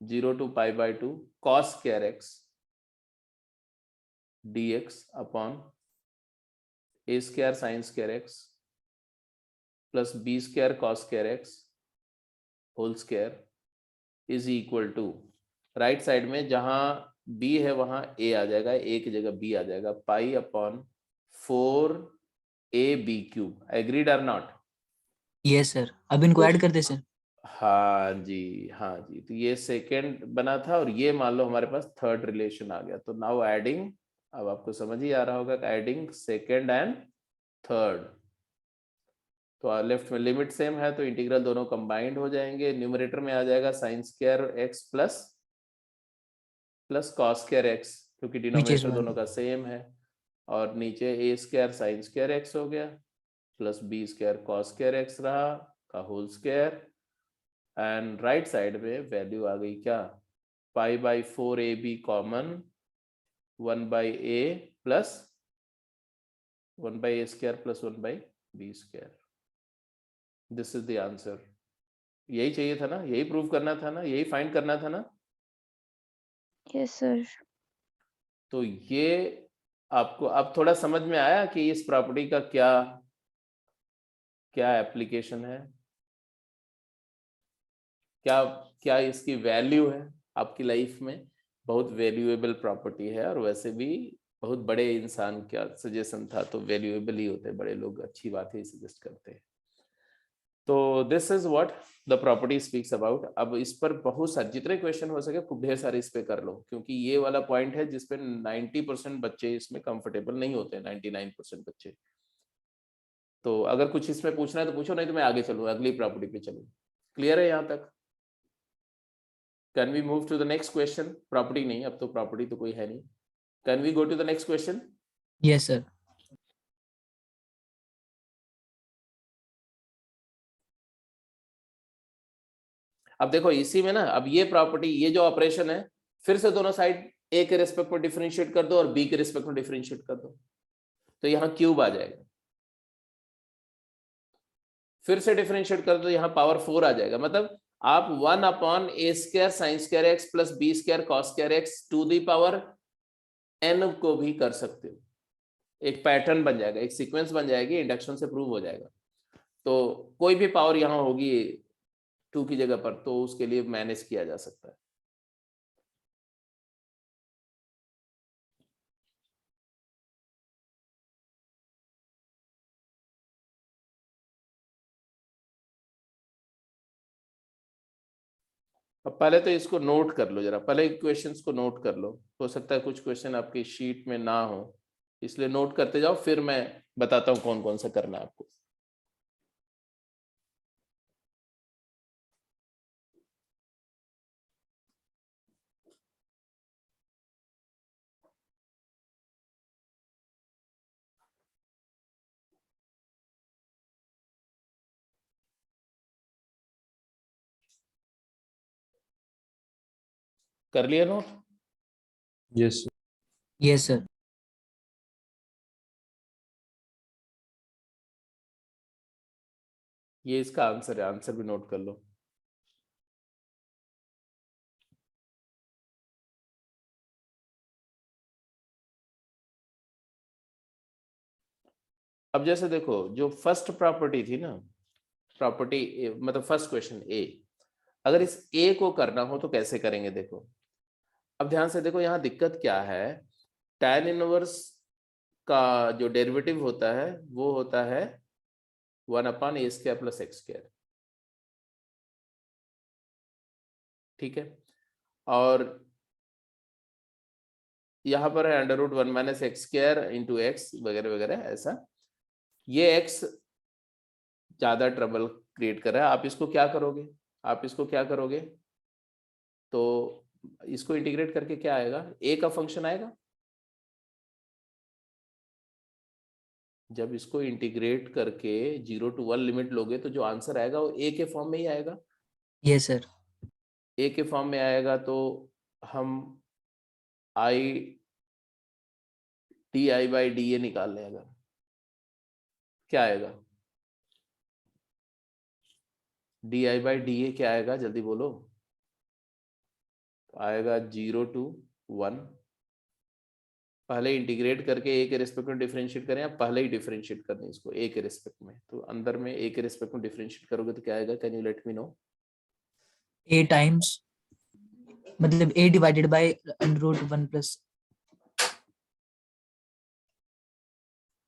Speaker 1: 0 to π/2 cos square x dx upon a square sine square x plus b square cos square x whole square is equal to, right side में जहां b है वहां a आ जाएगा, a की जगह b आ जाएगा, pi upon 4ab³। Agreed or not?
Speaker 2: Yes sir. अब इनको ऐड कर दे सर।
Speaker 1: हाँ जी, हाँ जी। तो ये सेकेंड बना था और ये मान लो हमारे पास थर्ड रिलेशन आ गया। तो नाउ एडिंग, अब आपको समझ ही आ रहा होगा कि एडिंग सेकेंड एंड थर्ड, तो लेफ्ट में लिमिट सेम है तो इंटीग्रल दोनों कंबाइंड हो जाएंगे। न्यूमरेटर में आ जाएगा sine square x plus cos square x, क्योंकि डिनोमिनेटर दोनों का सेम है, और नीचे a square sine square x हो गया plus b square cos square x रहा का whole square, and right side में वैल्यू आ गई क्या? π/4ab common 1/a plus 1/a² plus 1/b²। This is the answer. यही चाहिए था ना, यही प्रूव करना था ना, यही फाइंड करना था ना।
Speaker 3: Yes, sir.
Speaker 1: तो ये आपको अब थोड़ा समझ में आया कि इस प्रॉपर्टी का क्या क्या एप्लीकेशन है, क्या क्या इसकी वैल्यू है आपकी लाइफ में। बहुत वैल्यूएबल प्रॉपर्टी है, और वैसे भी बहुत बड़े इंसान का सजेशन था तो वैल्यूएबल ही होते हैं, बड़े लोग अच्छी बात ही सजेस्ट करते हैं। तो this is what the property speaks about. अब इस पर बहुत सारे, जितने क्वेश्चन हो सके खूब ढेर सारे इस पे कर लो, क्योंकि ये वाला पॉइंट है जिसपे 90% बच्चे इसमें कंफर्टेबल नहीं होते, 99% बच्चे। तो अगर कुछ इसमें पूछना है तो पूछो, नहीं तो मैं आगे चलूँ, अगली प्रॉपर्टी पे चलूँ। क्लियर है यहाँ तक? Can we move to the next question? Property नहीं, अब तो प्रॉपर्टी तो कोई है नहीं। Can we go to the next question?
Speaker 2: Yes sir.
Speaker 1: अब देखो इसी में ना, अब ये प्रॉपर्टी, ये जो ऑपरेशन है, फिर से दोनों साइड ए के रिस्पेक्ट में डिफरेंशिएट कर दो और बी के रिस्पेक्ट में डिफरेंशिएट कर दो, तो यहाँ क्यूब आ जाएगा। फिर से डिफरेंशिएट कर दो, यहाँ पावर 4 आ जाएगा। मतलब आप 1/a² sin square x plus b² cos square x to the power n को भी कर सकते हो। एक पैटर्न बन जाएगा, एक सीक्वेंस बन जाएगी, इंडक्शन से प्रूव हो जाएगा। तो कोई भी पावर यहाँ होगी 2 की जगह पर, तो उसके लिए मैनेज किया जा सकता है। अब पहले तो इसको नोट कर लो जरा, पहले क्वेश्चंस को नोट कर लो, हो सकता है कुछ क्वेश्चन आपकी शीट में ना हो, इसलिए नोट करते जाओ, फिर मैं बताता हूँ कौन कौन सा करना है आपको। कर लिया नोट?
Speaker 5: Yes
Speaker 2: yes sir.
Speaker 1: ये इसका आंसर है, आंसर भी नोट कर लो। अब जैसे देखो, जो फर्स्ट प्रॉपर्टी थी ना, प्रॉपर्टी मतलब फर्स्ट क्वेश्चन ए, अगर इस ए को करना हो तो कैसे करेंगे देखो। अब ध्यान से देखो, यहाँ दिक्कत क्या है, tan इनवर्स का जो डेरिवेटिव होता है वो होता है 1/a² प्लस x², ठीक है। और यहाँ पर है √1 - x² इंटू x वगैरह वगैरह ऐसा। ये x ज्यादा ट्रबल क्रिएट कर रहा है। आप इसको क्या करोगे, आप इसको क्या करोगे, तो इसको इंटीग्रेट करके क्या आएगा, a का फंक्शन आएगा। जब इसको इंटीग्रेट करके 0 to 1 लिमिट लोगे तो जो आंसर आएगा वो a के फॉर्म में ही आएगा।
Speaker 2: Yes sir.
Speaker 1: a के फॉर्म में आएगा तो हम i di/dA निकाल लें, अगर क्या आएगा, di/dA क्या आएगा, जल्दी बोलो। आएगा 0 to 1। पहले इंटीग्रेट करके a के रिस्पेक्ट में डिफरेंशिएट करें, आप पहले ही डिफरेंशिएट करने इसको a के रिस्पेक्ट में, तो अंदर में a के रिस्पेक्ट में डिफरेंशिएट करोगे तो क्या आएगा, can you let me no.
Speaker 2: a times मतलब a divided by √1 plus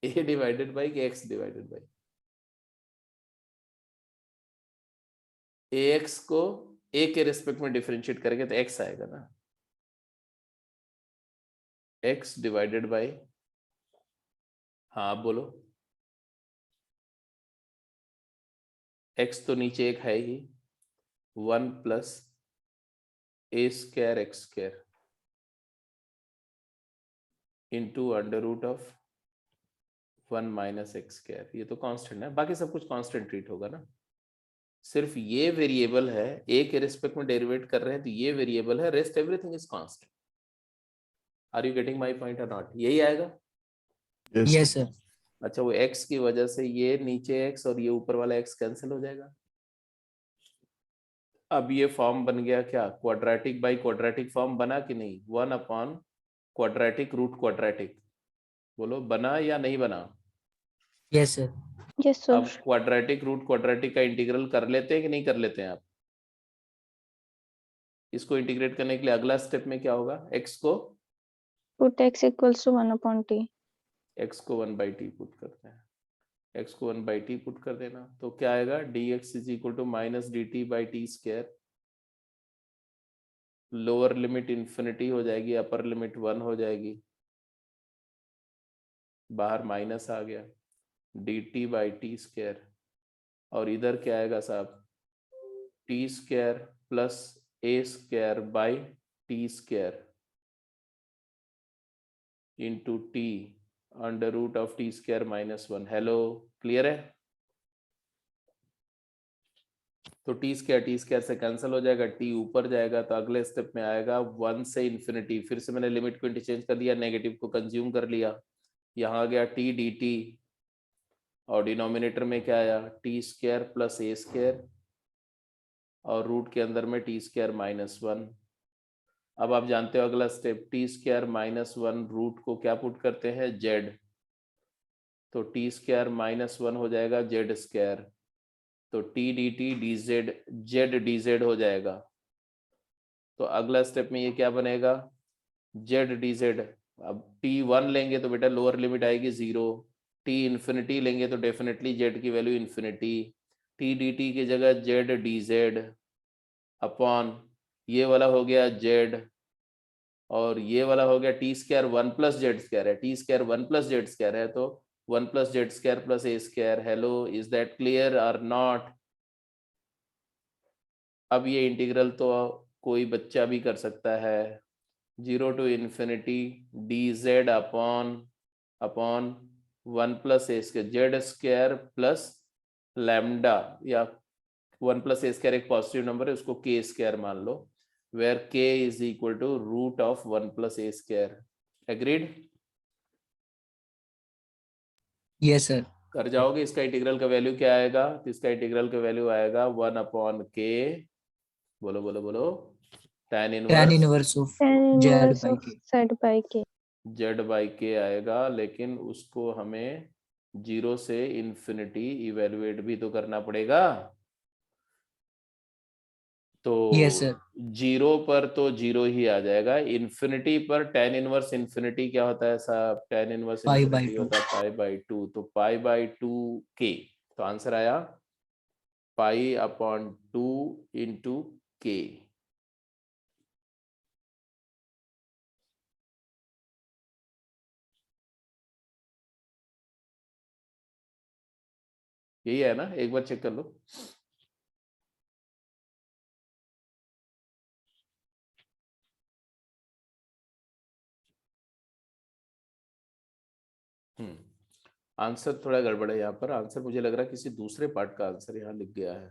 Speaker 1: a divided by कि x डिवाइडेड बाई, ax को a के रिस्पेक्ट में डिफरेंशिएट करेंगे तो x आएगा ना, x डिवाइडेड बाई, हाँ आप बोलो, x तो नीचे एक है ही, 1 plus a² x² into √1 - x²। ये तो कांस्टेंट है, बाकी सब कुछ कांस्टेंट ट्रीट होगा ना। सिर्फ ये वेरिएबल है, a के रिस्पेक्ट में डेरिवेट कर रहे हैं तो ये वेरिएबल है, rest everything is constant. Are you getting my point और नॉट, यही आएगा।
Speaker 2: Yes sir.
Speaker 1: अच्छा, वो x की वजह से ये नीचे x और ये ऊपर वाला x कैंसिल हो जाएगा। अब ये फॉर्म बन गया क्या, क्वाड्रेटिक बाई क्वाड्रेटिक फॉर्म बना कि नहीं, 1/क्वाड्रेटिक रूट क्वाड्रेटिक, बोलो बना या नहीं बना।
Speaker 2: Yes sir.
Speaker 3: Yes, sir.
Speaker 1: अब क्वाड्रेटिक रूट क्वाड्रेटिक का इंटीग्रल कर लेते हैं कि नहीं कर लेते हैं आप। इसको इंटीग्रेट करने के लिए अगला स्टेप में क्या होगा, x को
Speaker 3: Put x equals to 1/t.
Speaker 1: x को 1/t पुट करते हैं, x को 1/t पुट कर देना तो क्या आएगा, dx is equal to -dt/t²। Lower limit infinity हो जाएगी, अपर लिमिट 1 हो जाएगी, बाहर माइनस आ गया, dt/t²। और इधर क्या आएगा साहब, t² plus a²/t² into t √t² - 1। Hello, clear है। तो टी स्क्वायर से कैंसिल हो जाएगा, टी ऊपर जाएगा, तो अगले स्टेप में आएगा 1 से इन्फिनिटी। फिर से मैंने लिमिट को इंटरचेंज कर दिया, नेगेटिव को कंज्यूम कर लिया, यहाँ आ गया टी डी टी, और डिनोमिनेटर में क्या आया, T square plus A square, और रूट के अंदर में टी स्क्वायर माइनस 1। अब आप जानते हो अगला step, T square minus 1 root को क्या पुट करते हैं, जेड, तो टी स्क्वायर माइनस 1 हो जाएगा जेड स्क्वायर, तो T D T D Z, Z D Z हो जाएगा। तो अगला स्टेप में ये क्या बनेगा, जेड डी जेड। अब टी 1 लेंगे तो बेटा लोअर लिमिट आएगी 0, टी इन्फिनिटी लेंगे तो डेफिनेटली जेड की value infinity, T D T की जगह जेड डी जेड अपॉन ये वाला हो गया जेड, और ये वाला हो गया T square 1 plus Z square है, T square 1 plus Z square है, तो 1 plus Z square plus A square. Hello, is that clear और नॉट? अब ये इंटीग्रल तो कोई बच्चा भी कर सकता है, 0 to infinity D Z upon 1 plus A square Z square plus lambda, या 1 प्लस ए स्क्वायर एक पॉजिटिव नंबर है, उसको के स्क्वायर मान लो, where k is equal to root of 1 plus a square. Agreed?
Speaker 2: Yes sir.
Speaker 1: कर जाओगे। इसका इंटीग्रल का वैल्यू क्या आएगा, तो इसका इंटीग्रल का वैल्यू आएगा 1 अपॉन के, बोलो बोलो बोलो, tan
Speaker 2: inverse of
Speaker 3: tan
Speaker 2: Z
Speaker 3: inverse
Speaker 2: by
Speaker 3: of
Speaker 2: के।
Speaker 3: z by k.
Speaker 1: Z by के आएगा, लेकिन उसको हमें 0 से इन्फिनिटी इवेल्युएट भी तो करना पड़ेगा। तो
Speaker 2: यस सर।
Speaker 1: 0 पर तो 0 ही आ जाएगा, इन्फिनिटी पर tan इनवर्स इन्फिनिटी क्या होता है साहब, tan inverse
Speaker 2: pi by
Speaker 1: infinity
Speaker 2: 2।
Speaker 1: होता है पाई बाई 2, तो पाई बाई 2 के, तो आंसर आया पाई अपॉन 2 इंटू के। यही है ना, एक बार चेक कर लो। आंसर थोड़ा गड़बड़ है यहाँ पर, आंसर मुझे लग रहा है किसी दूसरे पार्ट का आंसर यहाँ लिख गया है।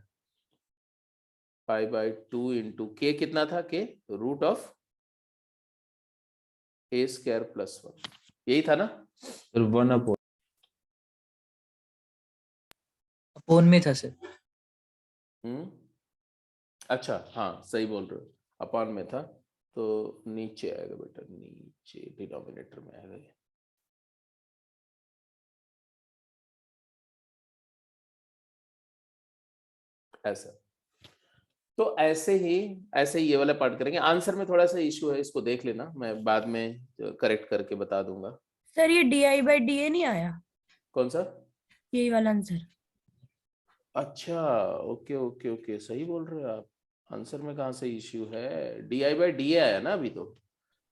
Speaker 1: पाई बाई 2 इंटू के कितना था, K root of A square plus 1, यही था ना?
Speaker 5: सर 1 अपॉन
Speaker 2: अपोन में था सर।
Speaker 1: अच्छा हाँ सही बोल रहे हो, अपॉन में था, तो नीचे आएगा बेटा, नीचे डिनोमिनेटर में आएगा ये। ऐसा, तो ऐसे ही ये वाला पार्ट करेंगे। आंसर में थोड़ा सा इश्यू है, इसको देख लेना, मैं बाद में करेक्ट करके बता दूंगा।
Speaker 4: सर ये डी बाई डी ए नहीं आया,
Speaker 1: कौन सा?
Speaker 4: यही वाला आंसर।
Speaker 1: अच्छा ओके ओके ओके, सही बोल रहे हो आप, आंसर में कहाँ से इश्यू है, D I by D A आया ना अभी तो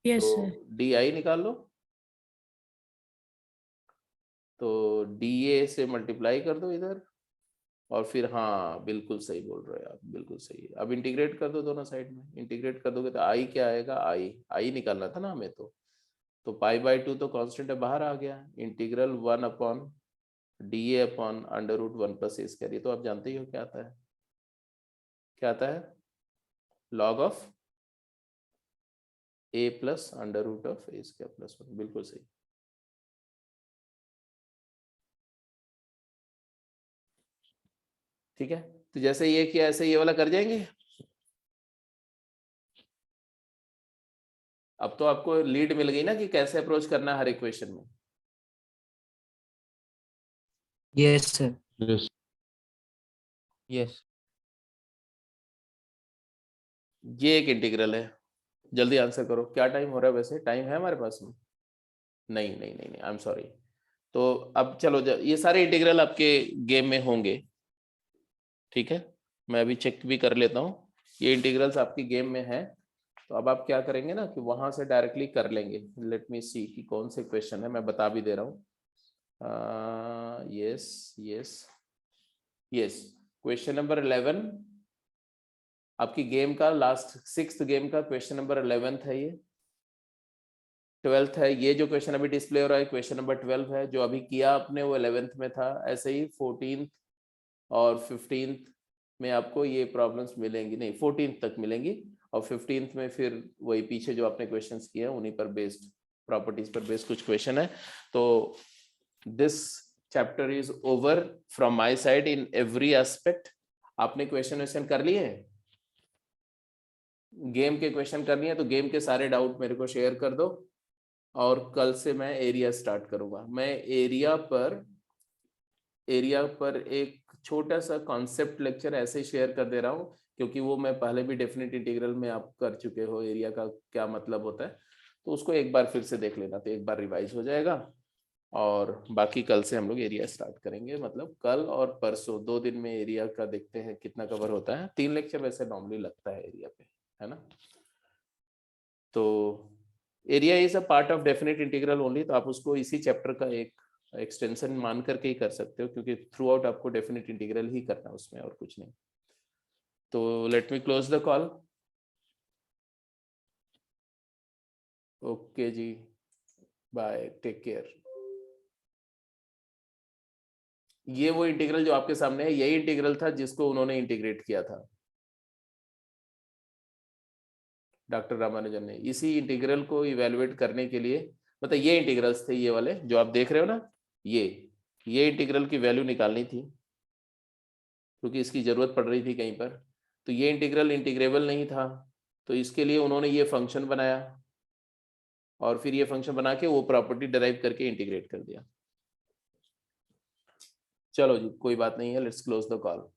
Speaker 4: यस सर।
Speaker 1: डी आई निकाल लो, तो डी ए से मल्टीप्लाई कर दो इधर, और फिर हाँ बिल्कुल सही बोल रहे हो आप, बिल्कुल सही। अब इंटीग्रेट कर दो दोनों साइड में, इंटीग्रेट कर दोगे तो आई क्या आएगा, आई निकालना था ना हमें, तो पाई बाई 2 तो कांस्टेंट है, बाहर आ गया, integral 1 upon D A upon under root 1 plus A square, ये तो आप जानते ही हो क्या आता है, क्या आता है, log of A plus under root of A square plus 1, बिल्कुल सही। ठीक है, तो जैसे ये किया ऐसे ये वाला कर जाएंगे। अब तो आपको लीड मिल गई ना कि कैसे अप्रोच करना है हर इक्वेशन में।
Speaker 2: Yes sir.
Speaker 5: Yes
Speaker 2: yes.
Speaker 1: ये एक इंटीग्रल है, जल्दी आंसर करो। क्या टाइम हो रहा है वैसे, टाइम है हमारे पास में? नहीं नहीं नहीं नहीं, आई एम सॉरी। तो अब चलो ये सारे इंटीग्रल आपके गेम में होंगे, ठीक है, मैं अभी चेक भी कर लेता हूँ, ये इंटीग्रल्स आपकी गेम में है। तो अब आप क्या करेंगे ना कि वहां से डायरेक्टली कर लेंगे। लेट मी सी कि कौन से क्वेश्चन है, मैं बता भी दे रहा हूँ। Yes yes yes, question number 11 आपकी गेम का, लास्ट 6th गेम का क्वेश्चन नंबर 11th है, ये 12th है। ये जो क्वेश्चन अभी डिस्प्ले हो रहा है क्वेश्चन नंबर 12 है, जो अभी किया आपने वो 11th में था। ऐसे ही 14th और 15th में आपको ये प्रॉब्लम्स मिलेंगी नहीं, 14th तक मिलेंगी, और 15th में फिर वही पीछे जो आपने क्वेश्चंस किए हैं उन्हीं पर बेस्ड, प्रॉपर्टीज पर बेस्ड कुछ क्वेश्चन है। तो this chapter is over from my side in every aspect. आपने क्वेश्चन कर लिए हैं, गेम के क्वेश्चन कर लिए हैं, तो गेम के सारे डाउट मेरे को शेयर कर दो, और कल से मैं एरिया स्टार्ट करूंगा। मैं एरिया पर एक छोटा सा कॉन्सेप्ट लेक्चर ऐसे ही शेयर कर दे रहा हूँ, क्योंकि वो मैं पहले भी डेफिनेट इंटीग्रल में आप कर चुके हो, एरिया का क्या मतलब होता है, तो उसको एक बार फिर से देख लेना, तो एक बार रिवाइज हो जाएगा। और बाकी कल से हम लोग एरिया स्टार्ट करेंगे, मतलब कल और परसों 2 दिन में एरिया का देखते हैं कितना कवर होता है। 3 लेक्चर वैसे नॉर्मली लगता है एरिया पे, है ना। तो area is a part of definite integral only, तो आप उसको इसी चैप्टर का एक एक्सटेंशन मान करके ही कर सकते हो, क्योंकि थ्रू आउट आपको डेफिनेट इंटीग्रल ही करना है उसमें, और कुछ नहीं। तो let me close the call. Okay जी, बाय, टेक केयर। ये वो इंटीग्रल जो आपके सामने है, यही इंटीग्रल था जिसको उन्होंने इंटीग्रेट किया था, डॉक्टर रामानुजन ने। इसी इंटीग्रल को इवेलुएट करने के लिए, मतलब ये इंटीग्रल्स थे, ये वाले जो आप देख रहे हो ना, ये इंटीग्रल की वैल्यू निकालनी थी, क्योंकि इसकी जरूरत पड़ रही थी कहीं पर। तो ये इंटीग्रल इंटीग्रेबल नहीं था, तो इसके लिए उन्होंने ये फंक्शन बनाया, और फिर ये फंक्शन बना के वो प्रॉपर्टी डिराइव करके इंटीग्रेट कर दिया। चलो जी, कोई बात नहीं है, लेट्स क्लोज द कॉल।